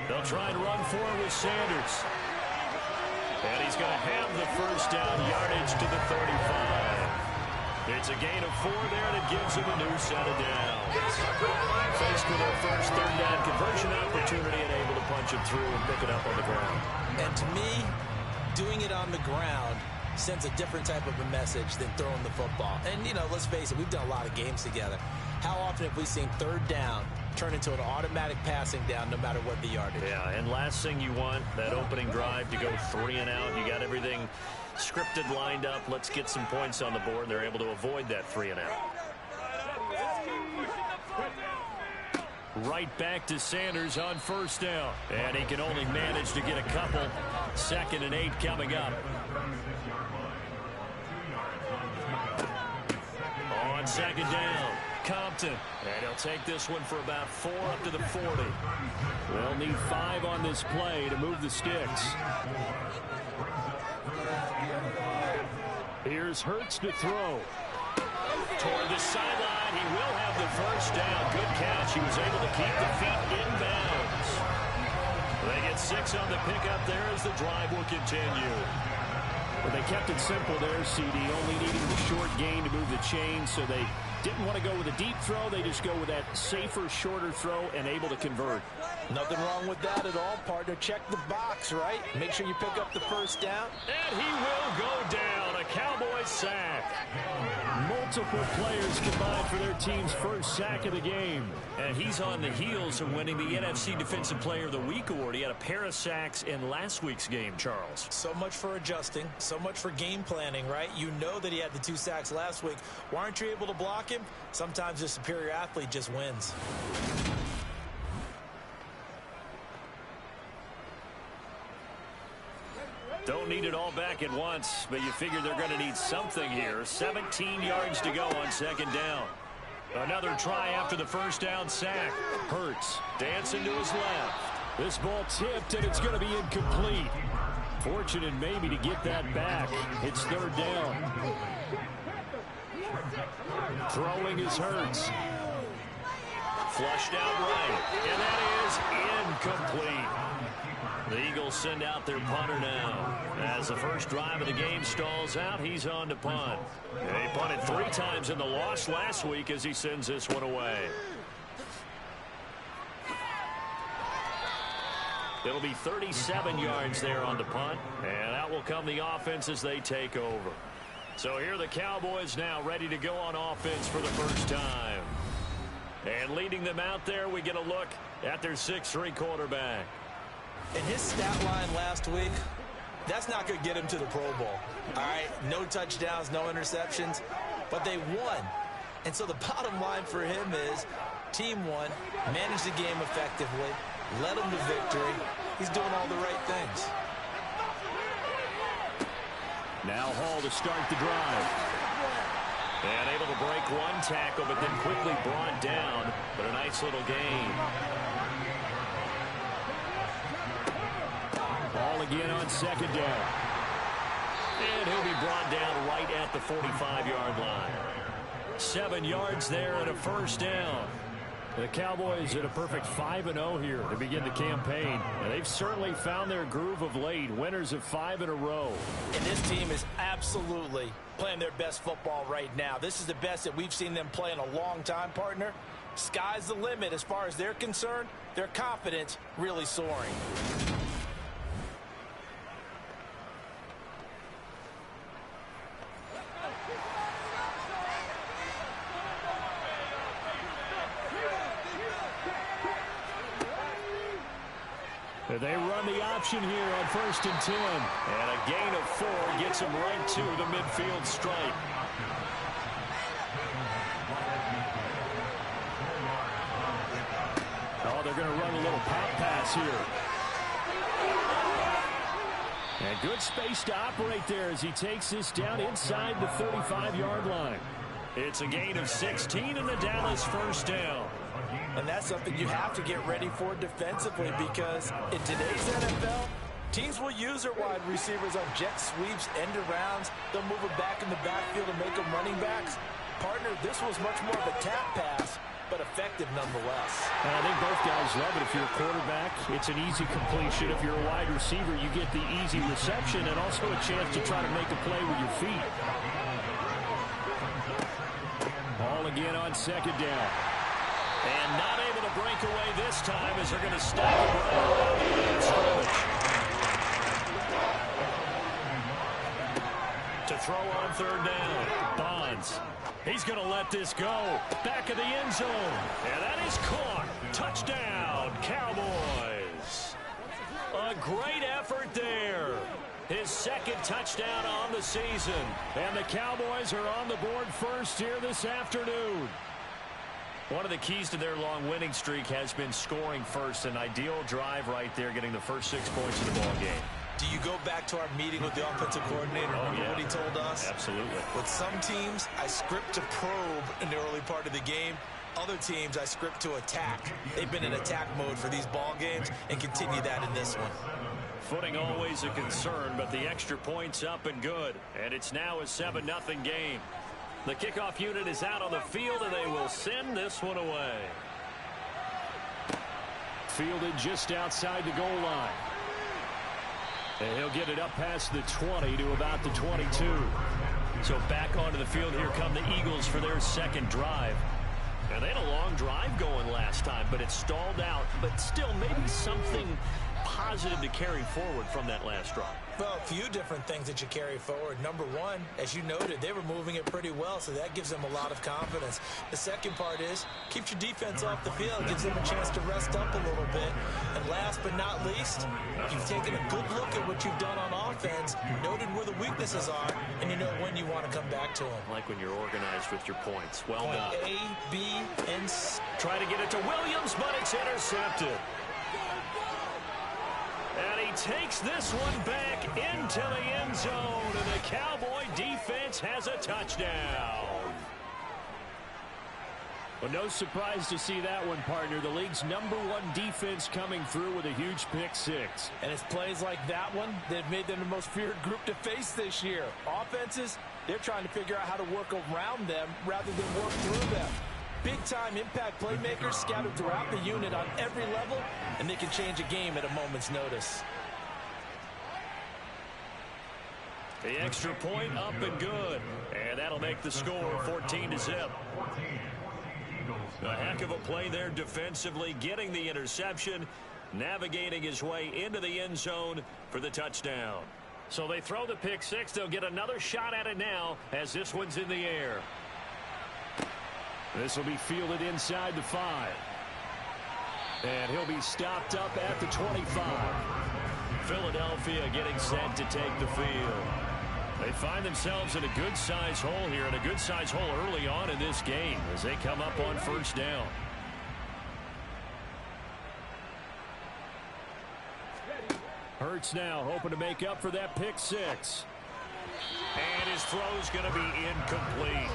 [SPEAKER 1] They'll try and run for it with Sanders. And he's going to have the first down, yardage to the 35. It's a gain of 4 there, and it gives him a new set of downs. Faced with their first 3rd down conversion opportunity and able to punch it through and pick it up on the ground.
[SPEAKER 3] And to me, doing it on the ground sends a different type of a message than throwing the football. And, you know, let's face it, we've done a lot of games together. How often have we seen 3rd down turn into an automatic passing down no matter what the yardage?
[SPEAKER 1] Yeah, and last thing you want, that opening drive to go 3 and out. You got everything scripted, lined up. Let's get some points on the board. They're able to avoid that 3 and out. Right back to Sanders on 1st down. And he can only manage to get a couple. 2nd and 8 coming up. On 2nd down, Compton. And he'll take this one for about 4 up to the 40.
[SPEAKER 2] They'll need 5 on this play to move the sticks. Here's Hurts to throw.
[SPEAKER 1] Toward the sideline, he will have the first down. Good catch. He was able to keep the feet inbounds. They get 6 on the pickup there as the drive will continue.
[SPEAKER 2] But they kept it simple there, CD, only needing the short gain to move the chain, so they didn't want to go with a deep throw. They just go with that safer, shorter throw and able to convert.
[SPEAKER 3] Nothing wrong with that at all, partner. Check the box, right? Make sure you pick up the first down.
[SPEAKER 1] And he will go down. A Cowboys sack.
[SPEAKER 2] Multiple players combined for their team's first sack of the game.
[SPEAKER 1] And he's on the heels of winning the NFC Defensive Player of the Week award. He had a pair of sacks in last week's game, Charles.
[SPEAKER 3] So much for adjusting. So much for game planning, right? You know that he had the 2 sacks last week. Why aren't you able to block him? Sometimes the superior athlete just wins.
[SPEAKER 1] Don't need it all back at once, but you figure they're going to need something here. 17 yards to go on 2nd down. Another try after the first down sack. Hurts dancing to his left.
[SPEAKER 2] This ball tipped, and it's going to be incomplete. Fortunate maybe to get that back. It's 3rd down. Throwing is Hurts.
[SPEAKER 1] Flushed out right, and that is incomplete. The Eagles send out their punter now. As the first drive of the game stalls out, he's on to punt. They punted 3 times in the loss last week as he sends this one away. It'll be 37 yards there on the punt, and out will come the offense as they take over. So here are the Cowboys now ready to go on offense for the first time. And leading them out there, we get a look at their 6'3" quarterback.
[SPEAKER 3] And his stat line last week, that's not going to get him to the Pro Bowl. All right, no touchdowns, no interceptions, but they won. And so the bottom line for him is team won, managed the game effectively, led them to victory. He's doing all the right things.
[SPEAKER 2] Now Hall to start the drive.
[SPEAKER 1] And able to break 1 tackle, but then quickly brought down. But a nice little gain.
[SPEAKER 2] Ball again on 2nd down.
[SPEAKER 1] And he'll be brought down right at the 45-yard line. 7 yards there and a first down.
[SPEAKER 2] The Cowboys at a perfect 5-0 here to begin the campaign. And they've certainly found their groove of late. Winners of 5 in a row.
[SPEAKER 3] And this team is absolutely playing their best football right now. This is the best that we've seen them play in a long time, partner. Sky's the limit as far as they're concerned. Their confidence really soaring.
[SPEAKER 2] They run the option here on 1st and 10.
[SPEAKER 1] And a gain of 4 gets them right to the midfield stripe.
[SPEAKER 2] Oh, they're going to run a little pop pass here. And good space to operate there as he takes this down inside the 35-yard line.
[SPEAKER 1] It's a gain of 16 and the Dallas first down.
[SPEAKER 3] And that's something you have to get ready for defensively, because in today's NFL, teams will use their wide receivers on jet sweeps, end arounds. They'll move it back in the backfield and make them running backs. Partner, this was much more of a tap pass, but effective nonetheless.
[SPEAKER 2] And I think both guys love it. If you're a quarterback, it's an easy completion. If you're a wide receiver, you get the easy reception and also a chance to try to make a play with your feet. Ball again on 2nd down.
[SPEAKER 1] And not able to break away this time as they're going to stop it right around the line of scrimmage. To throw on 3rd down. Bonds. He's going to let this go. Back of the end zone. And that is caught. Touchdown, Cowboys. A great effort there. His 2nd touchdown on the season.
[SPEAKER 2] And the Cowboys are on the board first here this afternoon.
[SPEAKER 1] One of the keys to their long winning streak has been scoring first. An ideal drive right there, getting the first 6 points of the ball game.
[SPEAKER 5] Do you go back to our meeting with the offensive coordinator? Remember what he told us?
[SPEAKER 1] Absolutely.
[SPEAKER 5] With some teams, I script to probe in the early part of the game. Other teams, I script to attack. They've been in attack mode for these ball games and continue that in this one.
[SPEAKER 1] Footing always a concern, but the extra point's up and good. And it's now a 7-0 game. The kickoff unit is out on the field, and they will send this one away.
[SPEAKER 2] Fielded just outside the goal line. And he'll get it up past the 20 to about the 22.
[SPEAKER 1] So back onto the field, here come the Eagles for their 2nd drive. And they had a long drive going last time, but it stalled out. But still, maybe something positive to carry forward from that last drive.
[SPEAKER 3] Well, a few different things that you carry forward. Number one, as you noted, they were moving it pretty well, so that gives them a lot of confidence. The second part is, keeps your defense off the field, gives them a chance to rest up a little bit. And last but not least, you've taken a good look at what you've done on offense, noted where the weaknesses are, and you know when you want to come back to them.
[SPEAKER 1] Like when you're organized with your points. Well
[SPEAKER 3] Point
[SPEAKER 1] done.
[SPEAKER 3] A, B, and C.
[SPEAKER 1] Try to get it to Williams, but it's intercepted. And he takes this one back into the end zone, and the Cowboy defense has a touchdown.
[SPEAKER 2] Well, no surprise to see that one, partner. The league's #1 defense coming through with a huge pick-6.
[SPEAKER 3] And it's plays like that one that have made them the most feared group to face this year. Offenses, they're trying to figure out how to work around them rather than work through them. Big-time impact playmakers scattered throughout the unit on every level, and they can change a game at a moment's notice.
[SPEAKER 1] The extra point up and good. And that'll make the score 14-0. A heck of a play there defensively, getting the interception, navigating his way into the end zone for the touchdown. So they throw the pick-6. They'll get another shot at it now as this one's in the air.
[SPEAKER 2] This will be fielded inside the 5. And he'll be stopped up at the 25.
[SPEAKER 1] Philadelphia getting set to take the field. They find themselves in a good-sized hole here, and a good-sized hole early on in this game as they come up on 1st down.
[SPEAKER 2] Hurts now hoping to make up for that pick-6.
[SPEAKER 1] And his throw's going to be incomplete.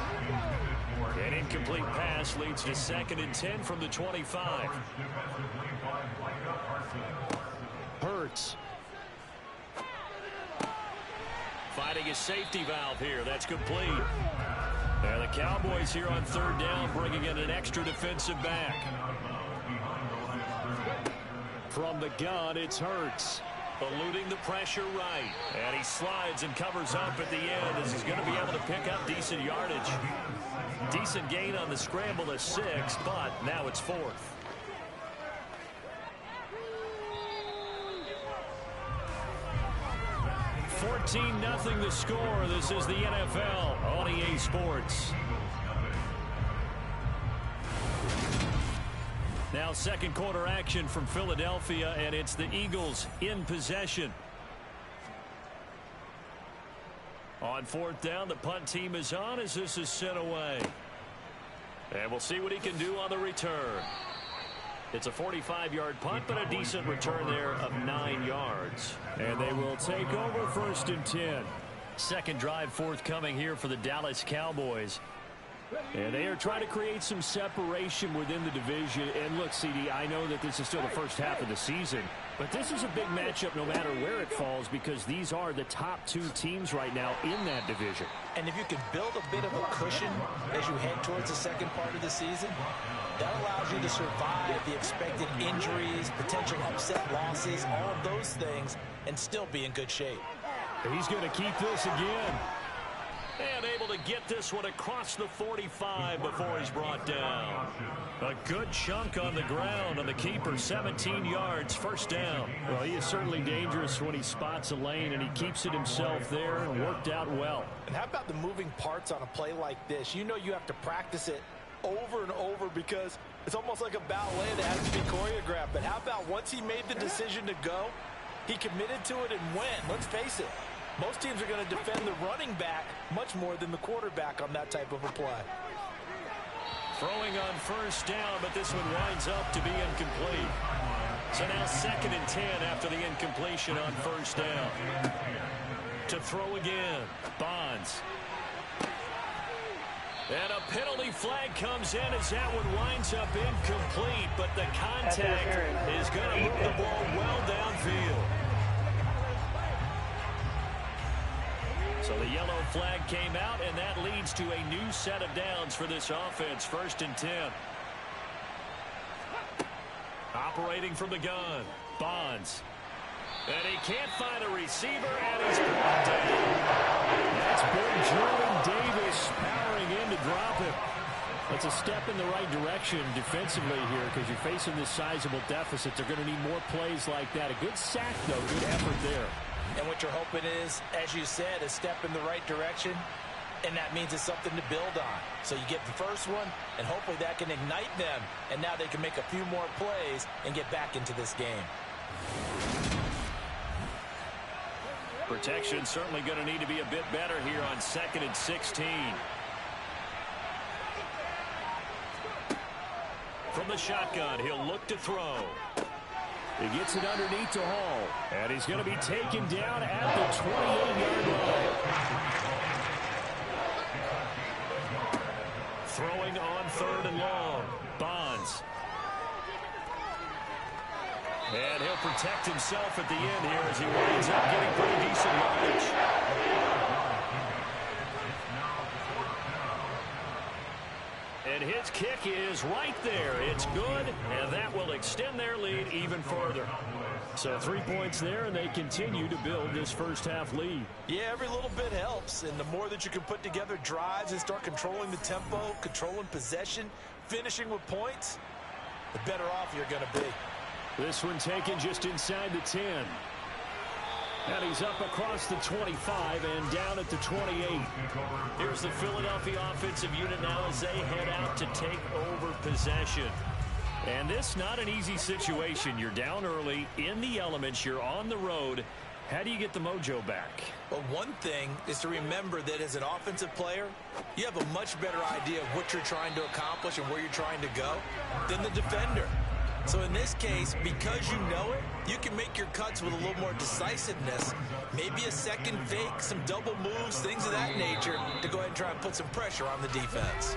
[SPEAKER 1] An incomplete pass leads to 2nd and 10 from the 25.
[SPEAKER 2] Hurts.
[SPEAKER 1] Finding his safety valve here. That's complete. And the Cowboys here on third down, bringing in an extra defensive back.
[SPEAKER 2] From the gun, it's Hurts.
[SPEAKER 1] Eluding the pressure right. And he slides and covers up at the end as he's going to be able to pick up decent yardage. Decent gain on the scramble to 6, but now it's 4th. (14-0) the score. This is the NFL on EA Sports. Now second quarter action from Philadelphia, and it's the Eagles in possession. On fourth down, the punt team is on as this is sent away. And we'll see what he can do on the return. It's a 45-yard punt, but a decent return there of 9 yards.
[SPEAKER 2] And they will take over 1st and 10.
[SPEAKER 1] Second drive forthcoming here for the Dallas Cowboys.
[SPEAKER 2] And they are trying to create some separation within the division. And look, CD, I know that this is still the first half of the season, but this is a big matchup no matter where it falls because these are the top 2 teams right now in that division.
[SPEAKER 3] And if you can build a bit of a cushion as you head towards the second part of the season, that allows you to survive the expected injuries, potential upset losses, all of those things, and still be in good shape.
[SPEAKER 2] He's going to keep this again.
[SPEAKER 1] And able to get this one across the 45 before he's brought down. A good chunk on the ground on the keeper, 17 yards, 1st down.
[SPEAKER 2] Well, he is certainly dangerous when he spots a lane, and he keeps it himself there and worked out well.
[SPEAKER 3] And how about the moving parts on a play like this? You know you have to practice it over and over because it's almost like a ballet that has to be choreographed. But how about once he made the decision to go, he committed to it and went. Let's face it. Most teams are going to defend the running back much more than the quarterback on that type of a play.
[SPEAKER 1] Throwing on 1st down, but this one winds up to be incomplete. So now 2nd and 10 after the incompletion on 1st down. To throw again, Bonds. And a penalty flag comes in as that one winds up incomplete, but the contact is going to move the ball well downfield. So the yellow flag came out, and that leads to a new set of downs for this offense. 1st and 10. Operating from the gun, Bonds. And he can't find a receiver, and he's brought down.
[SPEAKER 2] That's big Jordan Davis powering in to drop him. That's a step in the right direction defensively here because you're facing this sizable deficit. They're going to need more plays like that. A good sack, though. Good effort there.
[SPEAKER 3] And what you're hoping is, as you said, a step in the right direction, and that means it's something to build on. So you get the first one, and hopefully that can ignite them, and now they can make a few more plays and get back into this game.
[SPEAKER 1] Protection certainly going to need to be a bit better here on 2nd and 16. From the shotgun, he'll look to throw.
[SPEAKER 2] He gets it underneath to Hall, and he's going to be taken down at the 28-yard line.
[SPEAKER 1] Throwing on 3rd and long, Bonds. And he'll protect himself at the end here as he winds up getting pretty decent yardage. And his kick is right there. It's good, and that will extend their lead even further.
[SPEAKER 2] So 3 points there, and they continue to build this first half lead.
[SPEAKER 3] Yeah, every little bit helps, and the more that you can put together drives and start controlling the tempo, controlling possession, finishing with points, the better off you're going to be.
[SPEAKER 2] This one taken just inside the 10. And he's up across the 25 and down at the 28.
[SPEAKER 1] Here's the Philadelphia offensive unit now as they head out to take over possession. And this not an easy situation. You're down early, in the elements, you're on the road. How do you get the mojo back?
[SPEAKER 3] Well, one thing is to remember that as an offensive player, you have a much better idea of what you're trying to accomplish and where you're trying to go than the defender. So in this case, because you know it, you can make your cuts with a little more decisiveness. Maybe a second fake, some double moves, things of that nature to go ahead and try and put some pressure on the defense.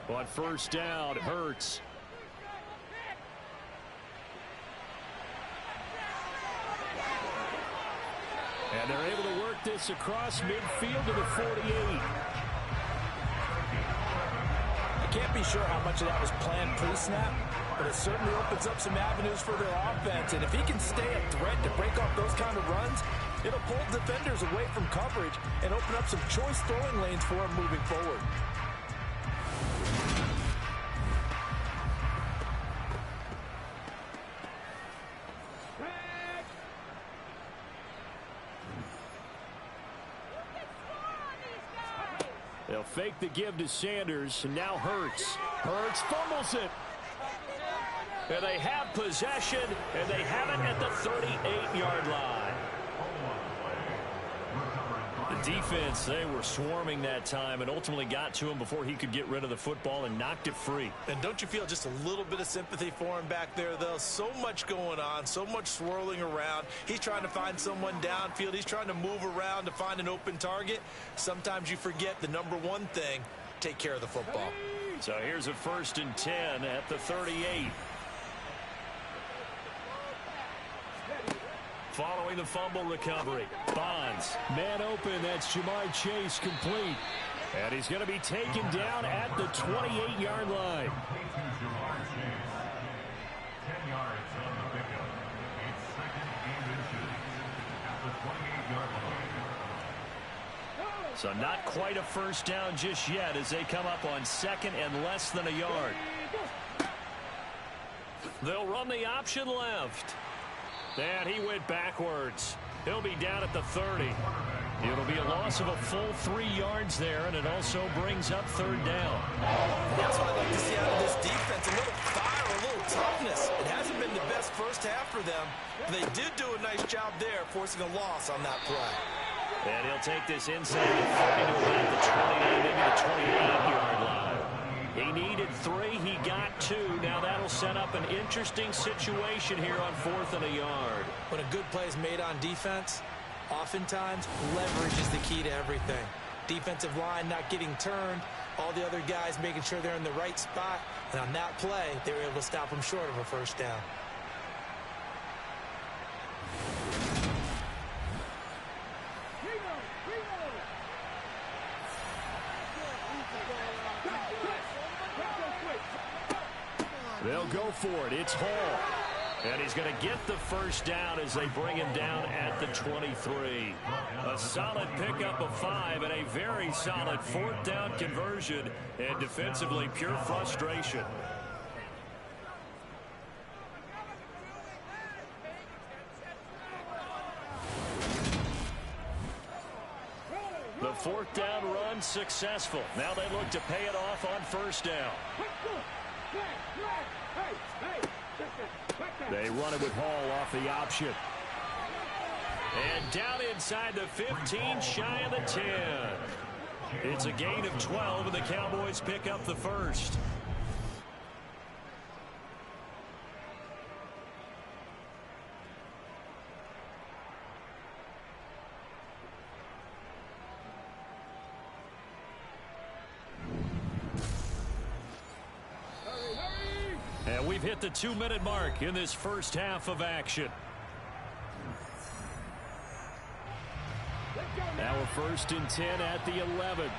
[SPEAKER 2] On 1st down, Hurts. And they're able to work this across midfield to the 48.
[SPEAKER 3] I can't be sure how much of that was planned pre-snap, but it certainly opens up some avenues for their offense. And if he can stay a threat to break off those kind of runs, it'll pull defenders away from coverage and open up some choice throwing lanes for him moving forward.
[SPEAKER 2] They'll fake the give to Sanders, and now Hurts. Hurts fumbles it.
[SPEAKER 1] And they have possession, and they have it at the 38-yard line. The defense, they were swarming that time and ultimately got to him before he could get rid of the football and knocked it free.
[SPEAKER 5] And don't you feel just a little bit of sympathy for him back there, though? So much going on, so much swirling around. He's trying to find someone downfield. He's trying to move around to find an open target. Sometimes you forget the number one thing, take care of the football.
[SPEAKER 1] So here's a 1st and 10 at the 38. Following the fumble recovery, Bonds.
[SPEAKER 2] Man open, that's Jamar Chase complete. And he's going to be taken down at the 28-yard line.
[SPEAKER 6] 10 yards on the pickup. It's 2nd and inches at the 28-yard line.
[SPEAKER 1] So not quite a first down just yet as they come up on 2nd and less than a yard. They'll run the option left. And he went backwards. He'll be down at the 30. It'll be a loss of a full 3 yards there, and it also brings up 3rd down.
[SPEAKER 5] That's what I'd like to see out of this defense. A little fire, a little toughness. It hasn't been the best first half for them. But they did do a nice job there, forcing a loss on that play.
[SPEAKER 1] And he'll take this inside the 30 to about the 29, maybe the 28-yard line. He needed 3. He got 2. Now that'll set up an interesting situation here on 4th and a yard.
[SPEAKER 5] When a good play is made on defense, oftentimes leverage is the key to everything. Defensive line not getting turned, all the other guys making sure they're in the right spot. And on that play, they were able to stop them short of a first down.
[SPEAKER 2] They'll go for it. It's Hall.
[SPEAKER 1] And he's going to get the first down as they bring him down at the 23. A solid pickup of 5 and a very solid 4th down conversion. And defensively, pure frustration. The 4th down run successful. Now they look to pay it off on 1st down.
[SPEAKER 2] They run it with Hall off the option.
[SPEAKER 1] And down inside the 15, shy of the 10. It's a gain of 12, and the Cowboys pick up the first. And we've hit the 2-minute mark in this first half of action.
[SPEAKER 2] Now a 1st and 10 at the 11.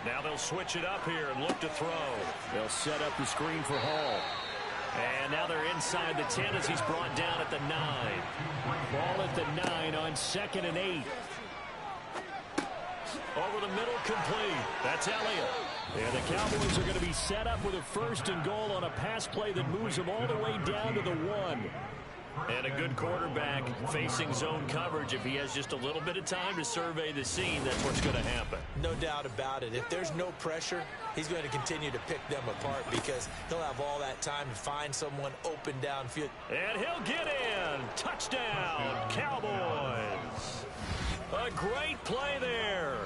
[SPEAKER 1] Now they'll switch it up here and look to throw.
[SPEAKER 2] They'll set up the screen for Hall.
[SPEAKER 1] And now they're inside the 10 as he's brought down at the 9.
[SPEAKER 2] Ball at the 9 on 2nd and 8.
[SPEAKER 1] Over the middle, complete. That's Elliott.
[SPEAKER 2] And the Cowboys are going to be set up with a 1st and goal on a pass play that moves them all the way down to the 1.
[SPEAKER 1] And a good quarterback facing zone coverage. If he has just a little bit of time to survey the scene, that's what's going to happen.
[SPEAKER 5] No doubt about it. If there's no pressure, he's going to continue to pick them apart because he'll have all that time to find someone open downfield.
[SPEAKER 1] And he'll get in. Touchdown, Cowboys. A great play there.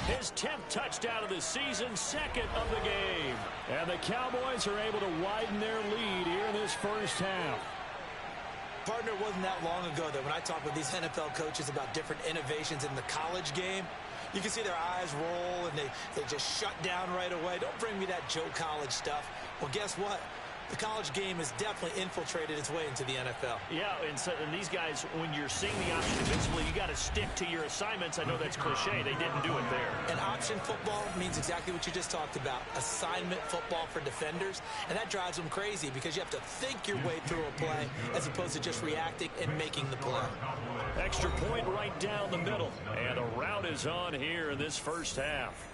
[SPEAKER 1] His 10th touchdown of the season, 2nd of the game.
[SPEAKER 2] And the Cowboys are able to widen their lead here in this first half.
[SPEAKER 5] Partner, wasn't that long ago that when I talk with these NFL coaches about different innovations in the college game, you can see their eyes roll and they just shut down right away. Don't bring me that Joe College stuff. Well, guess what?
[SPEAKER 3] The college game has definitely infiltrated its way into the NFL.
[SPEAKER 1] Yeah, and these guys, when you're seeing the option defensively, you got to stick to your assignments. I know that's cliche. They didn't do it there.
[SPEAKER 3] And option football means exactly what you just talked about, assignment football for defenders, and that drives them crazy because you have to think your way through a play as opposed to just reacting and making the play.
[SPEAKER 1] Extra point right down the middle, and a rout is on here in this first half.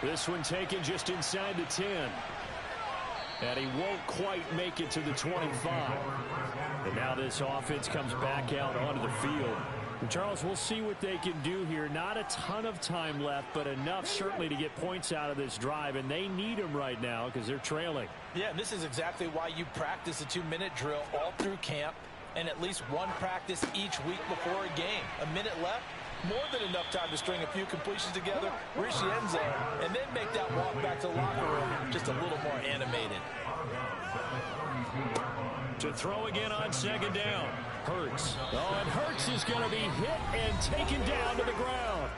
[SPEAKER 2] This one taken just inside the 10. And he won't quite make it to the 25. And now this offense comes back out onto the field. And Charles, we'll see what they can do here. Not a ton of time left, but enough certainly to get points out of this drive. And they need them right now because they're trailing.
[SPEAKER 3] Yeah, and this is exactly why you practice a 2-minute drill all through camp and at least one practice each week before a game. A minute left. More than enough time to string a few completions together, reach the end zone, and then make that walk back to the locker room just a little more animated.
[SPEAKER 1] To throw again on second down.
[SPEAKER 2] Hurts. Oh, and Hurts is going to be hit and taken down to the ground.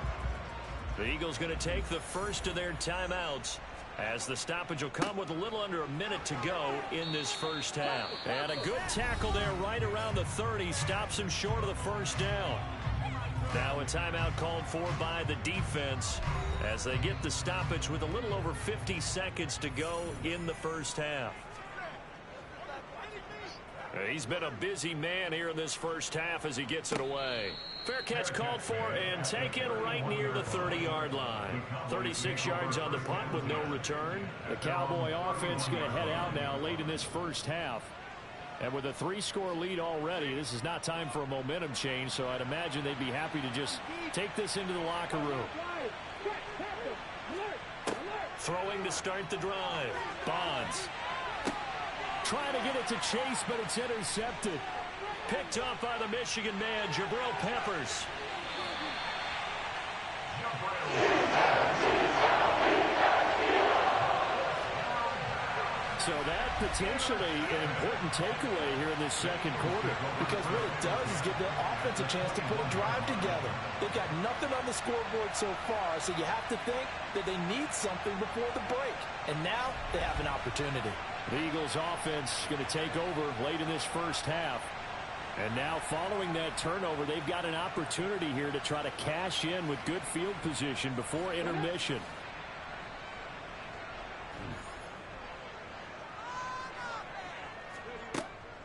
[SPEAKER 1] The Eagles going to take the first of their timeouts as the stoppage will come with a little under a minute to go in this first half. And a good tackle there right around the 30 stops him short of the first down. Now a timeout called for by the defense as they get the stoppage with a little over 50 seconds to go in the first half. He's been a busy man here in this first half as he gets it away. Fair catch called for and taken right near the 30-yard line. 36 yards on the punt with no return.
[SPEAKER 2] The Cowboy offense going to head out now late in this first half. And with a 3-score lead already, this is not time for a momentum change, so I'd imagine they'd be happy to just take this into the locker room.
[SPEAKER 1] Throwing to start the drive. Bonds.
[SPEAKER 2] Trying to get it to Chase, but it's intercepted.
[SPEAKER 1] Picked up by the Michigan man, Jabril Peppers.
[SPEAKER 2] So that potentially an important takeaway here in this second quarter.
[SPEAKER 3] Because what it does is give the offense a chance to put a drive together. They've got nothing on the scoreboard so far, so you have to think that they need something before the break. And now they have an opportunity.
[SPEAKER 2] The Eagles offense going to take over late in this first half. And now following that turnover, they've got an opportunity here to try to cash in with good field position before intermission.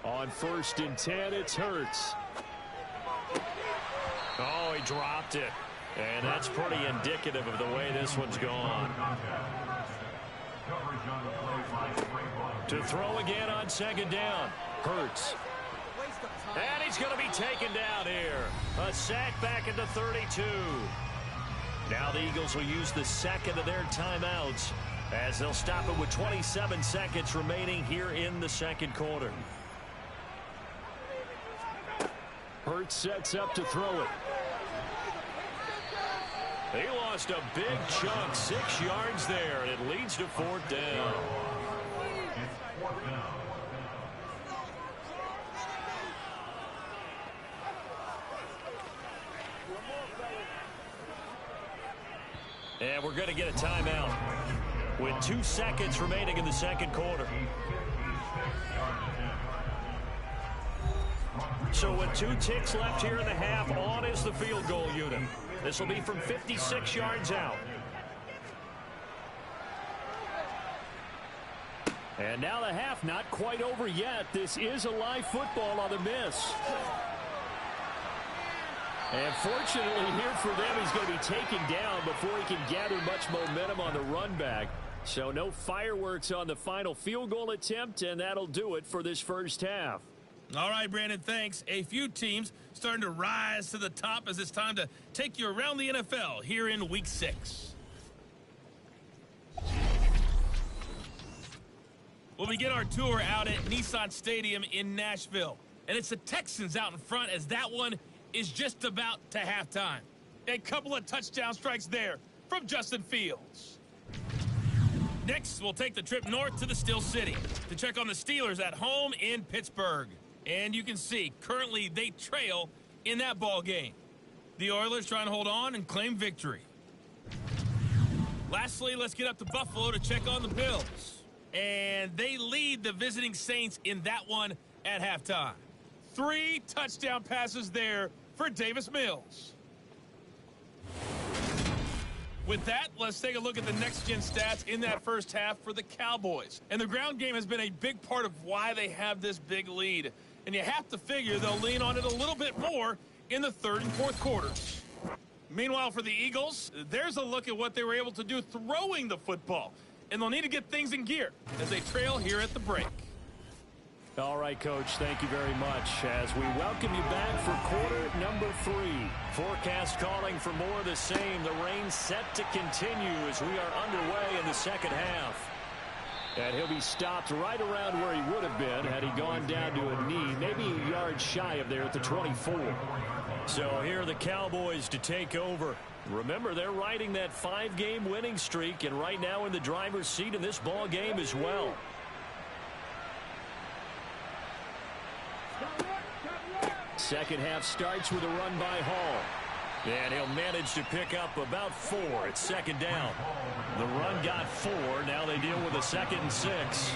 [SPEAKER 2] On 1st and 10, it's Hurts.
[SPEAKER 1] Oh, he dropped it. And that's pretty indicative of the way this one's gone. To throw again on second down. Hurts. And he's going to be taken down here. A sack back at the 32. Now the Eagles will use the second of their timeouts as they'll stop it with 27 seconds remaining here in the second quarter.
[SPEAKER 2] Hurts sets up to throw it.
[SPEAKER 1] He lost a big chunk, 6 yards there, and it leads to 4th down. And we're going to get a timeout with 2 seconds remaining in the second quarter. So with 2 ticks left here in the half, on is the field goal unit. This will be from 56 yards out.
[SPEAKER 2] And now the half not quite over yet. This is a live football on the miss. And fortunately here for them, he's going to be taken down before he can gather much momentum on the run back. So no fireworks on the final field goal attempt, and that'll do it for this first half.
[SPEAKER 4] All right, Brandon, thanks. A few teams starting to rise to the top as it's time to take you around the NFL here in Week 6. Well, we get our tour out at Nissan Stadium in Nashville. And it's the Texans out in front as that one is just about to halftime. A couple of touchdown strikes there from Justin Fields. Next, we'll take the trip north to the Steel City to check on the Steelers at home in Pittsburgh. And you can see, currently they trail in that ball game. The Oilers trying to hold on and claim victory. Lastly, let's get up to Buffalo to check on the Bills. And they lead the visiting Saints in that one at halftime. 3 touchdown passes there for Davis Mills. With that, let's take a look at the next-gen stats in that first half for the Cowboys. And the ground game has been a big part of why they have this big lead. And you have to figure they'll lean on it a little bit more in the third and fourth quarters. Meanwhile, for the Eagles, there's a look at what they were able to do throwing the football. And they'll need to get things in gear as they trail here at the break.
[SPEAKER 2] All right, Coach, thank you very much as we welcome you back for quarter number 3.
[SPEAKER 1] Forecast calling for more of the same. The rain set to continue as we are underway in the second half.
[SPEAKER 2] And he'll be stopped right around where he would have been had he gone down to a knee, maybe a yard shy of there at the 24.
[SPEAKER 1] So here are the Cowboys to take over. Remember, they're riding that 5-game winning streak, and right now in the driver's seat in this ball game as well.
[SPEAKER 2] Second half starts with a run by Hall.
[SPEAKER 1] And he'll manage to pick up about 4. It's second down. The run got 4. Now they deal with a 2nd and 6.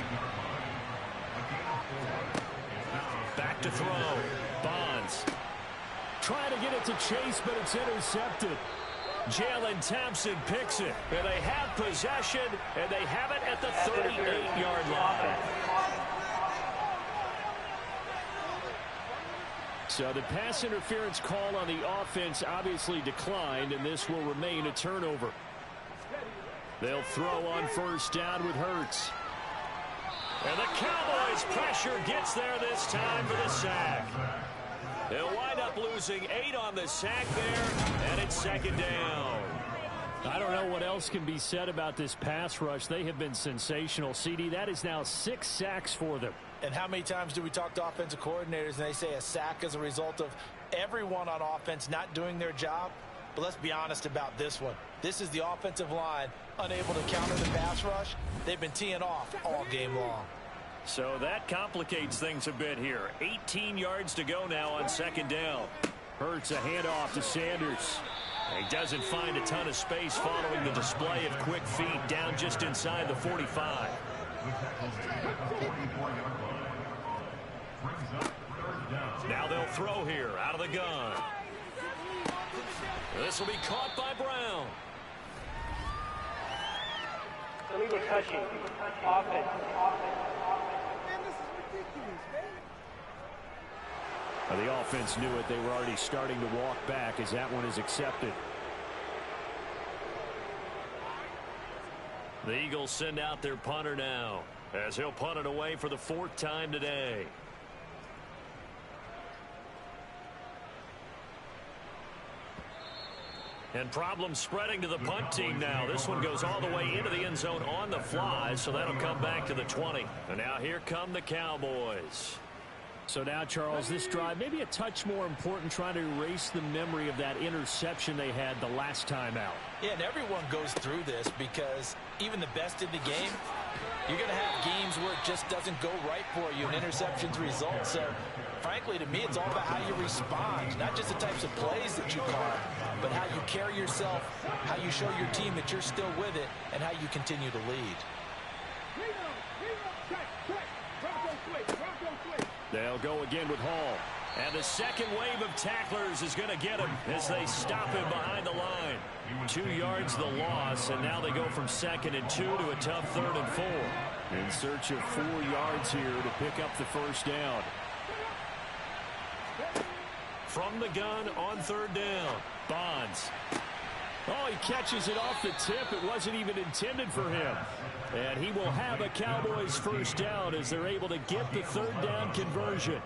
[SPEAKER 1] Back to throw. Bonds.
[SPEAKER 2] Trying to get it to Chase, but it's intercepted.
[SPEAKER 1] Jalen Thompson picks it. And they have possession, and they have it at the 38-yard line.
[SPEAKER 2] So the pass interference call on the offense obviously declined, and this will remain a turnover. They'll throw on first down with Hurts.
[SPEAKER 1] And the Cowboys pressure gets there this time for the sack. They'll wind up losing 8 on the sack there, and it's second down.
[SPEAKER 2] I don't know what else can be said about this pass rush. They have been sensational. CD, that is now 6 sacks for them.
[SPEAKER 5] And how many times do we talk to offensive coordinators and they say a sack as a result of everyone on offense not doing their job? But let's be honest about this one. This is the offensive line unable to counter the pass rush. They've been teeing off all game long.
[SPEAKER 1] So that complicates things a bit here. 18 yards to go now on second down.
[SPEAKER 2] Hurts a handoff to Sanders.
[SPEAKER 1] He doesn't find a ton of space following the display of quick feet down just inside the 45. Now they'll throw here out of the gun. This will be caught by Brown.
[SPEAKER 8] Illegal touching. Offense.
[SPEAKER 2] The offense knew it. They were already starting to walk back as that one is accepted.
[SPEAKER 1] The Eagles send out their punter now as he'll punt it away for the 4th time today. And problems spreading to the punt team now. This one goes all the way into the end zone on the fly, so that'll come back to the 20. And now here come the Cowboys.
[SPEAKER 2] So now, Charles, this drive maybe a touch more important, trying to erase the memory of that interception they had the last time out.
[SPEAKER 5] Yeah, and everyone goes through this because even the best in the game, you're going to have games where it just doesn't go right for you and interceptions result. So, frankly, to me, it's all about how you respond, not just the types of plays that you call, but how you carry yourself, how you show your team that you're still with it, and how you continue to lead.
[SPEAKER 2] They'll go again with Hall.
[SPEAKER 1] And the second wave of tacklers is going to get him as they stop him behind the line. 2 yards the loss, and now they go from 2nd and 2 to a tough 3rd and 4.
[SPEAKER 2] In search of 4 yards here to pick up the first down.
[SPEAKER 1] From the gun on 3rd down. Bonds.
[SPEAKER 2] Oh, he catches it off the tip. It wasn't even intended for him. And he will have a Cowboys first down as they're able to get the 3rd down conversion.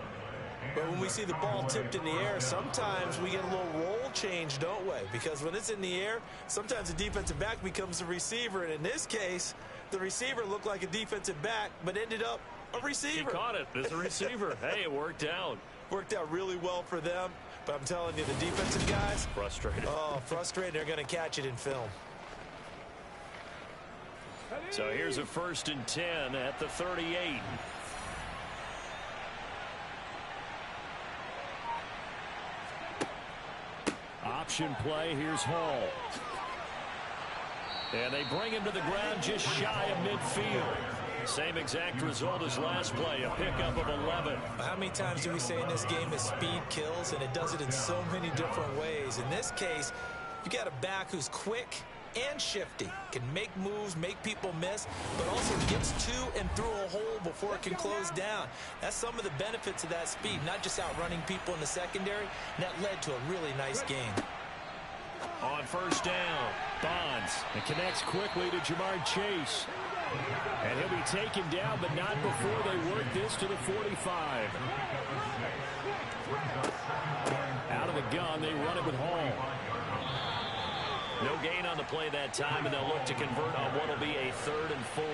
[SPEAKER 5] But when we see the ball tipped in the air, sometimes we get a little roll change, don't we? Because when it's in the air, sometimes the defensive back becomes the receiver. And in this case, the receiver looked like a defensive back, but ended up a receiver.
[SPEAKER 1] He caught it as a receiver. Hey, it worked out.
[SPEAKER 5] Worked out really well for them. But I'm telling you, the defensive guys,
[SPEAKER 1] frustrated.
[SPEAKER 5] Oh, frustrated. They're going to catch it in film.
[SPEAKER 1] So here's a 1st and 10 at the 38.
[SPEAKER 2] Option play. Here's Hall. And they bring him to the ground just shy of midfield. Same exact result as last play, a pickup of 11.
[SPEAKER 3] How many times do we say in this game that speed kills, and it does it in so many different ways? In this case, you got a back who's quick and shifty, can make moves, make people miss, but also gets to and through a hole before it can close down. That's some of the benefits of that speed, not just outrunning people in the secondary. And that led to a really nice game.
[SPEAKER 2] On first down, Bonds, and connects quickly to Jamar Chase. And he'll be taken down, but not before they work this to the 45. Out of the gun, they run it with Hall.
[SPEAKER 1] No gain on the play that time, and they'll look to convert on what will be a 3rd and 4.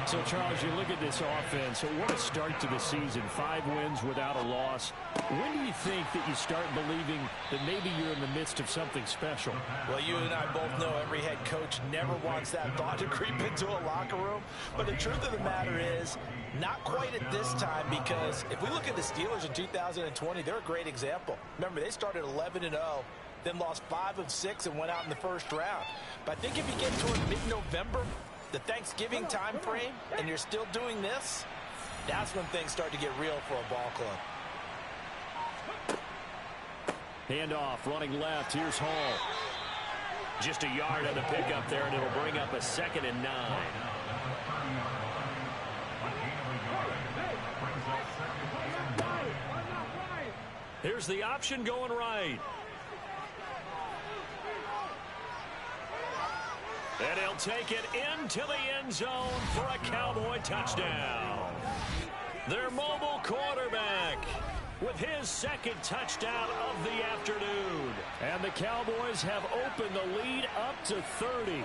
[SPEAKER 2] So, Charles, you look at this offense. So what a start to the season. 5 wins without a loss. When do you think that you start believing that maybe you're in the midst of something special?
[SPEAKER 3] Well, you and I both know every head coach never wants that thought to creep into a locker room. But the truth of the matter is, not quite at this time, because if we look at the Steelers in 2020, they're a great example. Remember, they started 11-0. Then lost 5 of 6 and went out in the first round. But I think if you get toward mid-November, the Thanksgiving time frame, and you're still doing this, that's when things start to get real for a ball club.
[SPEAKER 2] Handoff, running left. Here's Hall.
[SPEAKER 1] Just a yard on the pickup there, and it'll bring up a 2nd and 9. Here's the option going right. And he'll take it into the end zone for a Cowboy touchdown. Their mobile quarterback with his 2nd touchdown of the afternoon.
[SPEAKER 2] And the Cowboys have opened the lead up to 30.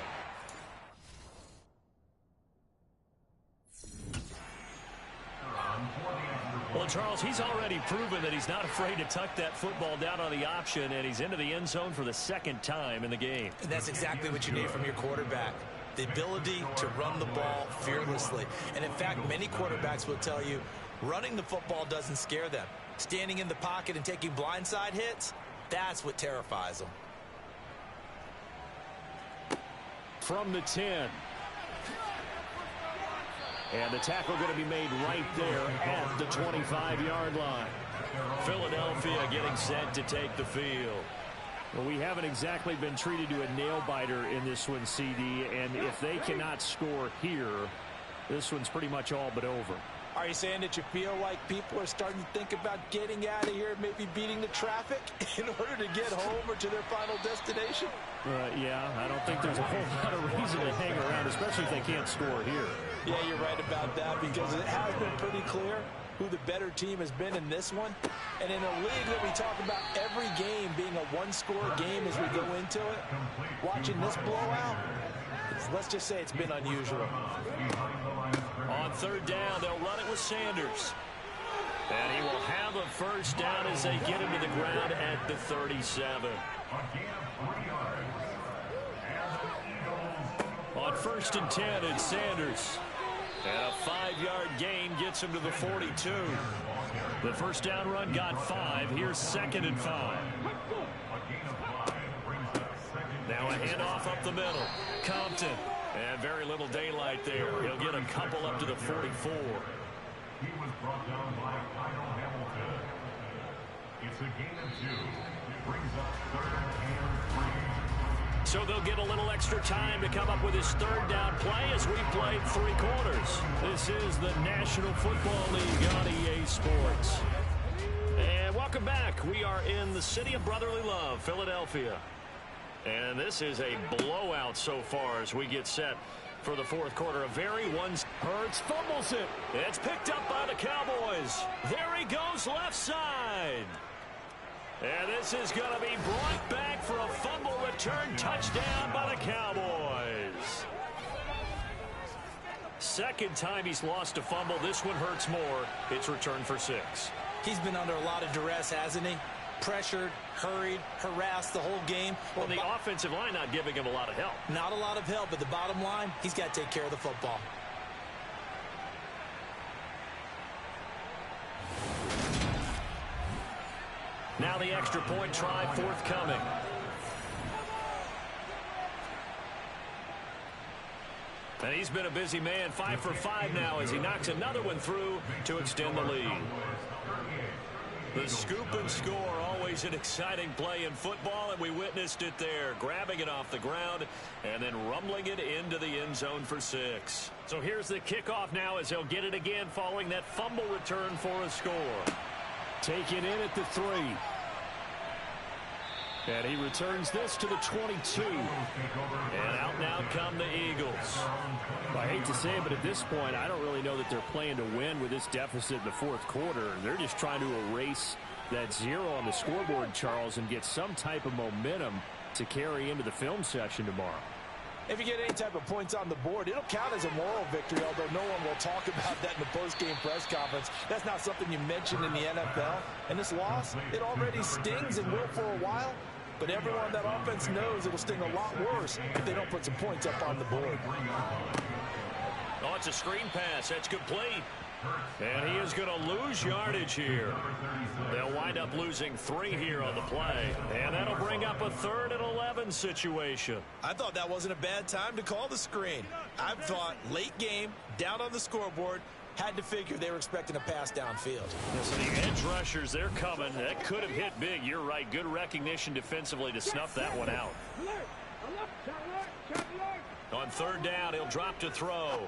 [SPEAKER 1] Well, Charles, he's already proven that he's not afraid to tuck that football down on the option, and he's into the end zone for the 2nd time in the game.
[SPEAKER 3] And that's exactly what you need from your quarterback. The ability to run the ball fearlessly. And in fact, many quarterbacks will tell you running the football doesn't scare them. Standing in the pocket and taking blindside hits, that's what terrifies them.
[SPEAKER 2] From the 10. And the tackle going to be made right there at the 25-yard line.
[SPEAKER 1] Philadelphia getting set to take the field.
[SPEAKER 2] Well, we haven't exactly been treated to a nail-biter in this one, CD, and if they cannot score here, this one's pretty much all but over.
[SPEAKER 3] Are you saying that you feel like people are starting to think about getting out of here, maybe beating the traffic in order to get home or to their final destination?
[SPEAKER 2] Yeah, I don't think there's a whole lot of reason to hang around, especially if they can't score here.
[SPEAKER 3] Yeah, you're right about that, because it has been pretty clear who the better team has been in this one. And in a league that we talk about every game being a one-score game as we go into it, watching this blowout, let's just say it's been unusual.
[SPEAKER 1] On 3rd down, they'll run it with Sanders. And he will have a first down as they get him to the ground at the 37. On 1st and 10, it's Sanders. And a 5-yard gain gets him to the 42. The first down run got 5. Here's 2nd and 5. Now a handoff up the middle. Compton. And very little daylight there. He'll get a couple up to the 44.
[SPEAKER 6] He was brought down by Kyle Hamilton. It's a gain of 2. Brings up 3rd and 3.
[SPEAKER 1] So they'll get a little extra time to come up with his 3rd down play as we played 3 quarters. This is the National Football League on EA Sports. And welcome back. We are in the city of brotherly love, Philadelphia. And this is a blowout so far as we get set for the 4th quarter. A very Hurts fumbles it. It's picked up by the Cowboys. There he goes left side. And this is going to be brought back for a fumble return touchdown by the Cowboys. 2nd time he's lost a fumble. This one hurts more. It's returned for 6.
[SPEAKER 3] He's been under a lot of duress, hasn't he? Pressured, hurried, harassed the whole game.
[SPEAKER 1] Well, the offensive line not giving him a lot of help.
[SPEAKER 3] Not a lot of help, but the bottom line, he's got to take care of the football.
[SPEAKER 1] Now the extra point try forthcoming. And he's been a busy man, 5 for 5 now as he knocks another one through to extend the lead. The scoop and score, always an exciting play in football, and we witnessed it there, grabbing it off the ground and then rumbling it into the end zone for 6. So here's the kickoff now as they'll get it again following that fumble return for a score.
[SPEAKER 2] Taken in at the 3. And he returns this to the 22.
[SPEAKER 1] And out now come the Eagles.
[SPEAKER 2] I hate to say it, but at this point, I don't really know that they're playing to win with this deficit in the fourth quarter. They're just trying to erase that 0 on the scoreboard, Charles, and get some type of momentum to carry into the film session tomorrow.
[SPEAKER 3] If you get any type of points on the board, it'll count as a moral victory, although no one will talk about that in the post-game press conference. That's not something you mention in the NFL. And this loss, it already stings and will for a while. But everyone on that offense knows it'll sting a lot worse if they don't put some points up on the board.
[SPEAKER 1] Oh, it's a screen pass. That's complete. And he is going to lose yardage here. They'll wind up losing 3 here on the play. And that'll bring up a 3rd and 11 situation.
[SPEAKER 5] I thought that wasn't a bad time to call the screen. I thought late game, down on the scoreboard, had to figure they were expecting a pass downfield.
[SPEAKER 1] So the edge rushers, they're coming. That could have hit big. You're right. Good recognition defensively to snuff that one out. On 3rd down, he'll drop to throw.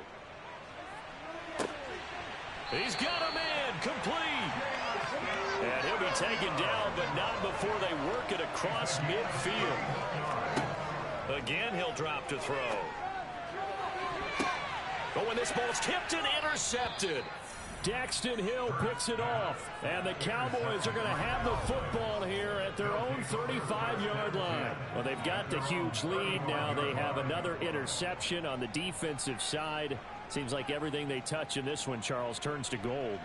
[SPEAKER 1] He's got him in. Complete. And he'll be taken down, but not before they work it across midfield. Again, he'll drop to throw. But when this ball's tipped and intercepted.
[SPEAKER 2] Daxton Hill picks it off. And the Cowboys are going to have the football here at their own 35-yard line. Well, they've got the huge lead. Now they have another interception on the defensive side. Seems like everything they touch in this one, Charles, turns to gold.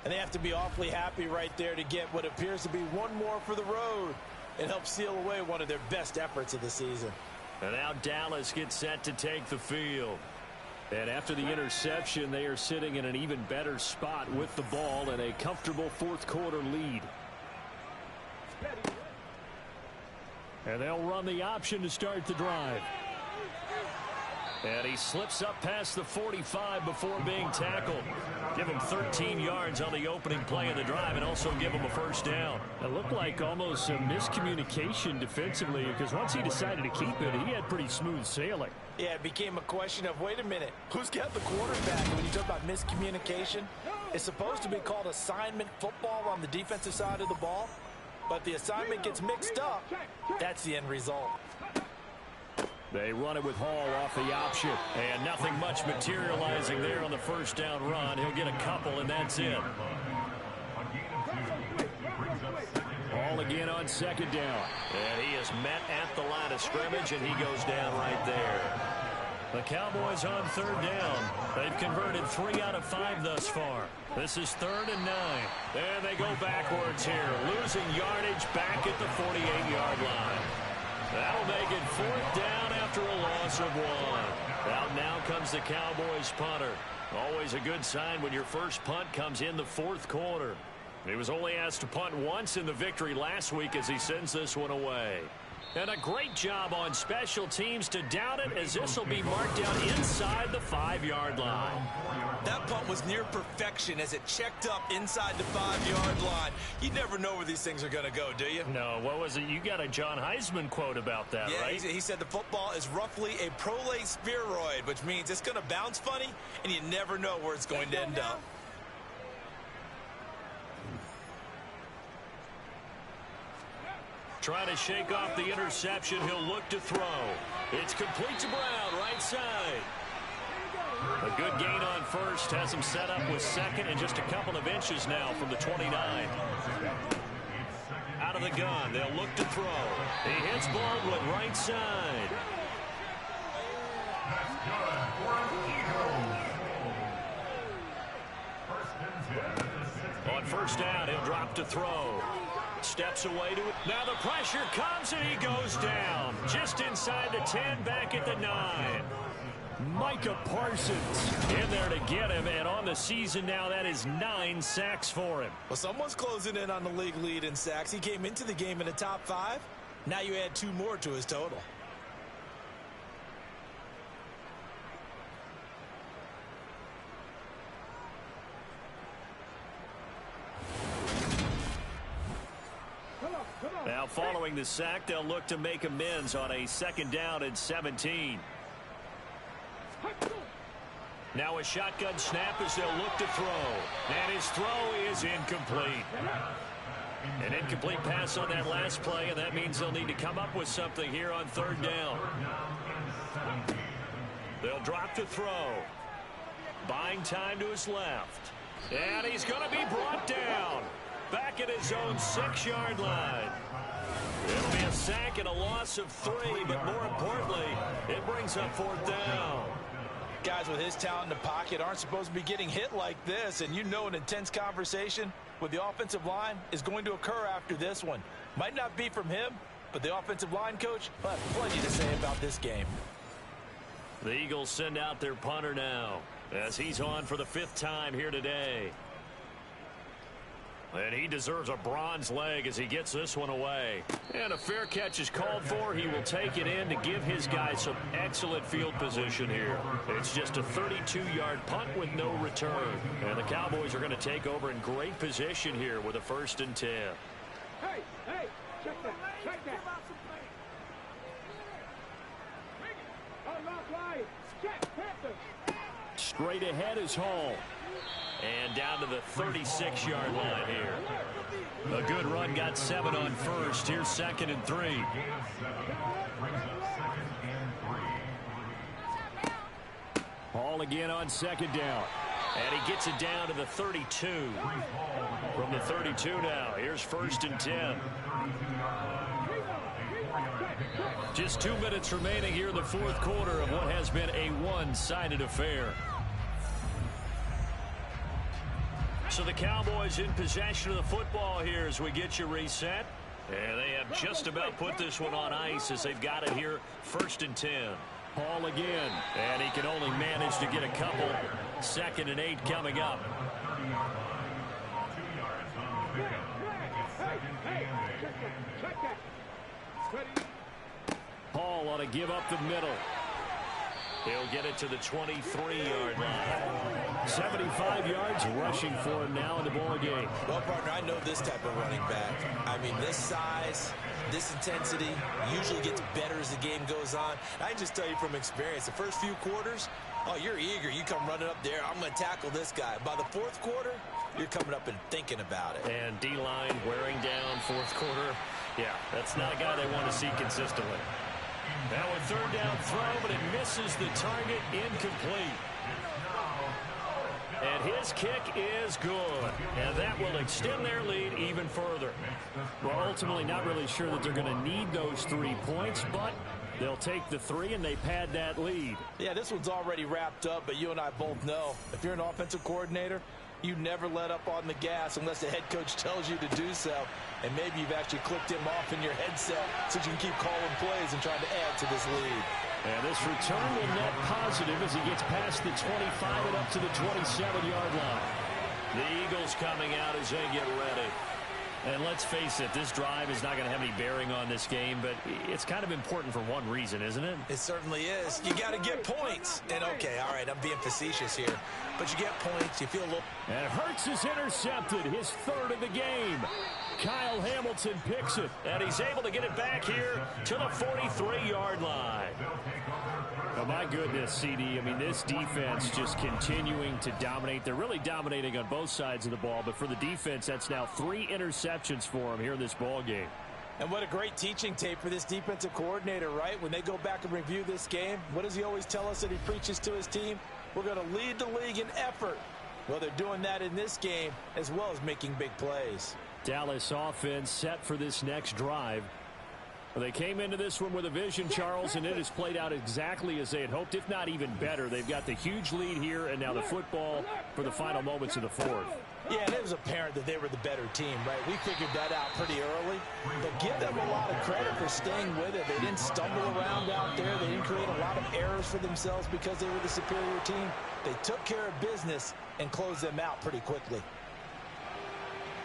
[SPEAKER 3] And they have to be awfully happy right there to get what appears to be one more for the road. It helps seal away one of their best efforts of the season.
[SPEAKER 1] And now Dallas gets set to take the field.
[SPEAKER 2] And after the interception, they are sitting in an even better spot with the ball and a comfortable fourth quarter lead. And they'll run the option to start the drive.
[SPEAKER 1] And he slips up past the 45 before being tackled. Give him 13 yards on the opening play of the drive and also give him a first down.
[SPEAKER 2] It looked like almost some miscommunication defensively because once he decided to keep it, he had pretty smooth sailing.
[SPEAKER 3] Yeah, it became a question of, wait a minute, who's got the quarterback? When you talk about miscommunication, it's supposed to be called assignment football on the defensive side of the ball, but the assignment gets mixed up. That's the end result.
[SPEAKER 2] They run it with Hall off the option.
[SPEAKER 1] And nothing much materializing there on the first down run. He'll get a couple, and that's it.
[SPEAKER 2] Hall again on 2nd down.
[SPEAKER 1] And he is met at the line of scrimmage, and he goes down right there. The Cowboys on 3rd down. They've converted 3 out of 5 thus far. This is 3rd and 9. And they go backwards here, losing yardage back at the 48-yard line. That'll make it 4th down after a loss of 1. Out now comes the Cowboys punter. Always a good sign when your first punt comes in the 4th quarter. He was only asked to punt once in the victory last week as he sends this one away. And a great job on special teams to down it as this will be marked down inside the 5-yard line.
[SPEAKER 5] That punt was near perfection as it checked up inside the 5-yard line. You never know where these things are going to go, do you?
[SPEAKER 1] No, what was it? You got a John Heisman quote about that,
[SPEAKER 5] yeah,
[SPEAKER 1] right?
[SPEAKER 5] He said the football is roughly a prolate spheroid, which means it's going to bounce funny, and you never know where it's going to end up.
[SPEAKER 1] Trying to shake off the interception. He'll look to throw. It's complete to Brown, right side. A good gain on first. Has him set up with 2nd and just a couple of inches now from the 29. Out of the gun. They'll look to throw. He hits Baldwin, right side. On 1st down, he'll drop to throw. Steps away to it. Now the pressure comes and he goes down. Just inside the 10, back at the 9.
[SPEAKER 2] Micah Parsons in there to get him, and on the season now that is 9 sacks for him.
[SPEAKER 5] Well, someone's closing in on the league lead in sacks. He came into the game in the top 5. Now you add 2 more to his total.
[SPEAKER 1] Now following the sack, they'll look to make amends on a 2nd down and 17. Now a shotgun snap as they'll look to throw. And his throw is incomplete. An incomplete pass on that last play, and that means they'll need to come up with something here on 3rd down. They'll drop to throw. Buying time to his left. And he's going to be brought down. Back at his own 6-yard line. It'll be a sack and a loss of 3, but more importantly, it brings up 4th down.
[SPEAKER 5] Guys with his talent in the pocket aren't supposed to be getting hit like this, and you know an intense conversation with the offensive line is going to occur after this one. Might not be from him, but the offensive line coach will have plenty to say about this game.
[SPEAKER 1] The Eagles send out their punter now as he's on for the 5th time here today. And he deserves a bronze leg as he gets this one away. And a fair catch is called for. He will take it in to give his guys some excellent field position here. It's just a 32-yard punt with no return. And the Cowboys are going to take over in great position here with a 1st and 10.
[SPEAKER 8] Hey, check that, check that.
[SPEAKER 2] Straight ahead is Hall.
[SPEAKER 1] And down to the 36-yard line here. A good run, got 7 on 1st. Here's 2nd and 3.
[SPEAKER 2] Hall again on 2nd down.
[SPEAKER 1] And he gets it down to the 32. From the 32 now, here's 1st and 10. Just 2 minutes remaining here in the 4th quarter of what has been a one-sided affair. So the Cowboys in possession of the football here as we get you reset. And they have just about put this one on ice as they've got it here 1st and 10.
[SPEAKER 2] Hall again.
[SPEAKER 1] And he can only manage to get a couple. 2nd and 8 coming up.
[SPEAKER 2] Hall ought to give up the middle.
[SPEAKER 1] He'll get it to the 23-yard line.
[SPEAKER 2] 75 yards rushing for him now in the ball game.
[SPEAKER 5] Well, partner, I know this type of running back. I mean, this size, this intensity usually gets better as the game goes on. I can just tell you from experience, the first few quarters, oh, you're eager. You come running up there. I'm going to tackle this guy. By the 4th quarter, you're coming up and thinking about it.
[SPEAKER 1] And D-line wearing down 4th quarter. Yeah, that's not a guy they want to see consistently. Now a 3rd down throw, but it misses the target, incomplete. And his kick is good. And that will extend their lead even further.
[SPEAKER 2] Well, ultimately not really sure that they're going to need those 3 points, but they'll take the 3 and they pad that lead.
[SPEAKER 5] Yeah, this one's already wrapped up, but you and I both know if you're an offensive coordinator, you never let up on the gas unless the head coach tells you to do so. And maybe you've actually clicked him off in your headset so you can keep calling plays and trying to add to this lead.
[SPEAKER 2] And this return will net positive as he gets past the 25 and up to the 27-yard line.
[SPEAKER 1] The Eagles coming out as they get ready. And let's face it, this drive is not going to have any bearing on this game, but it's kind of important for one reason, isn't it?
[SPEAKER 5] It certainly is. You got to get points. And, okay, all right, I'm being facetious here. But you get points, you feel a little...
[SPEAKER 2] And Hurts is intercepted, his 3rd of the game. Kyle Hamilton picks it.
[SPEAKER 1] And he's able to get it back here to the 43-yard line.
[SPEAKER 2] Oh, my goodness, CD. I mean, this defense just continuing to dominate. They're really dominating on both sides of the ball, but for the defense, that's now 3 interceptions for them here in this ball game.
[SPEAKER 5] And what a great teaching tape for this defensive coordinator, right? When they go back and review this game, what does he always tell us that he preaches to his team? We're going to lead the league in effort. Well, they're doing that in this game as well as making big plays.
[SPEAKER 2] Dallas offense set for this next drive. Well, they came into this one with a vision, Charles, and it has played out exactly as they had hoped, if not even better. They've got the huge lead here, and now the football for the final moments of the 4th.
[SPEAKER 5] Yeah, and it was apparent that they were the better team, right? We figured that out pretty early. But give them a lot of credit for staying with it. They didn't stumble around out there. They didn't create a lot of errors for themselves because they were the superior team. They took care of business and closed them out pretty quickly.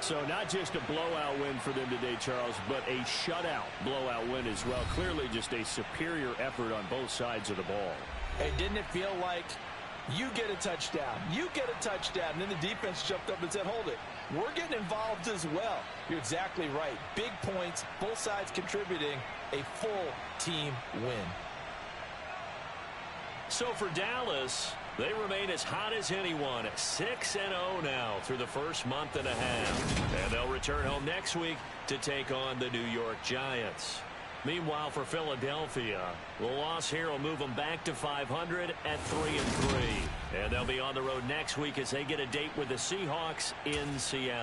[SPEAKER 2] So not just a blowout win for them today, Charles, but a shutout blowout win as well. Clearly just a superior effort on both sides of the ball.
[SPEAKER 5] Hey, didn't it feel like you get a touchdown, you get a touchdown, and then the defense jumped up and said, hold it,
[SPEAKER 3] we're getting involved as well. You're exactly right. Big points, both sides contributing, a full team win.
[SPEAKER 1] So for Dallas, they remain as hot as anyone at 6-0 now through the first month and a half. And they'll return home next week to take on the New York Giants. Meanwhile, for Philadelphia, the loss here will move them back to 500 at 3-3. And they'll be on the road next week as they get a date with the Seahawks in Seattle.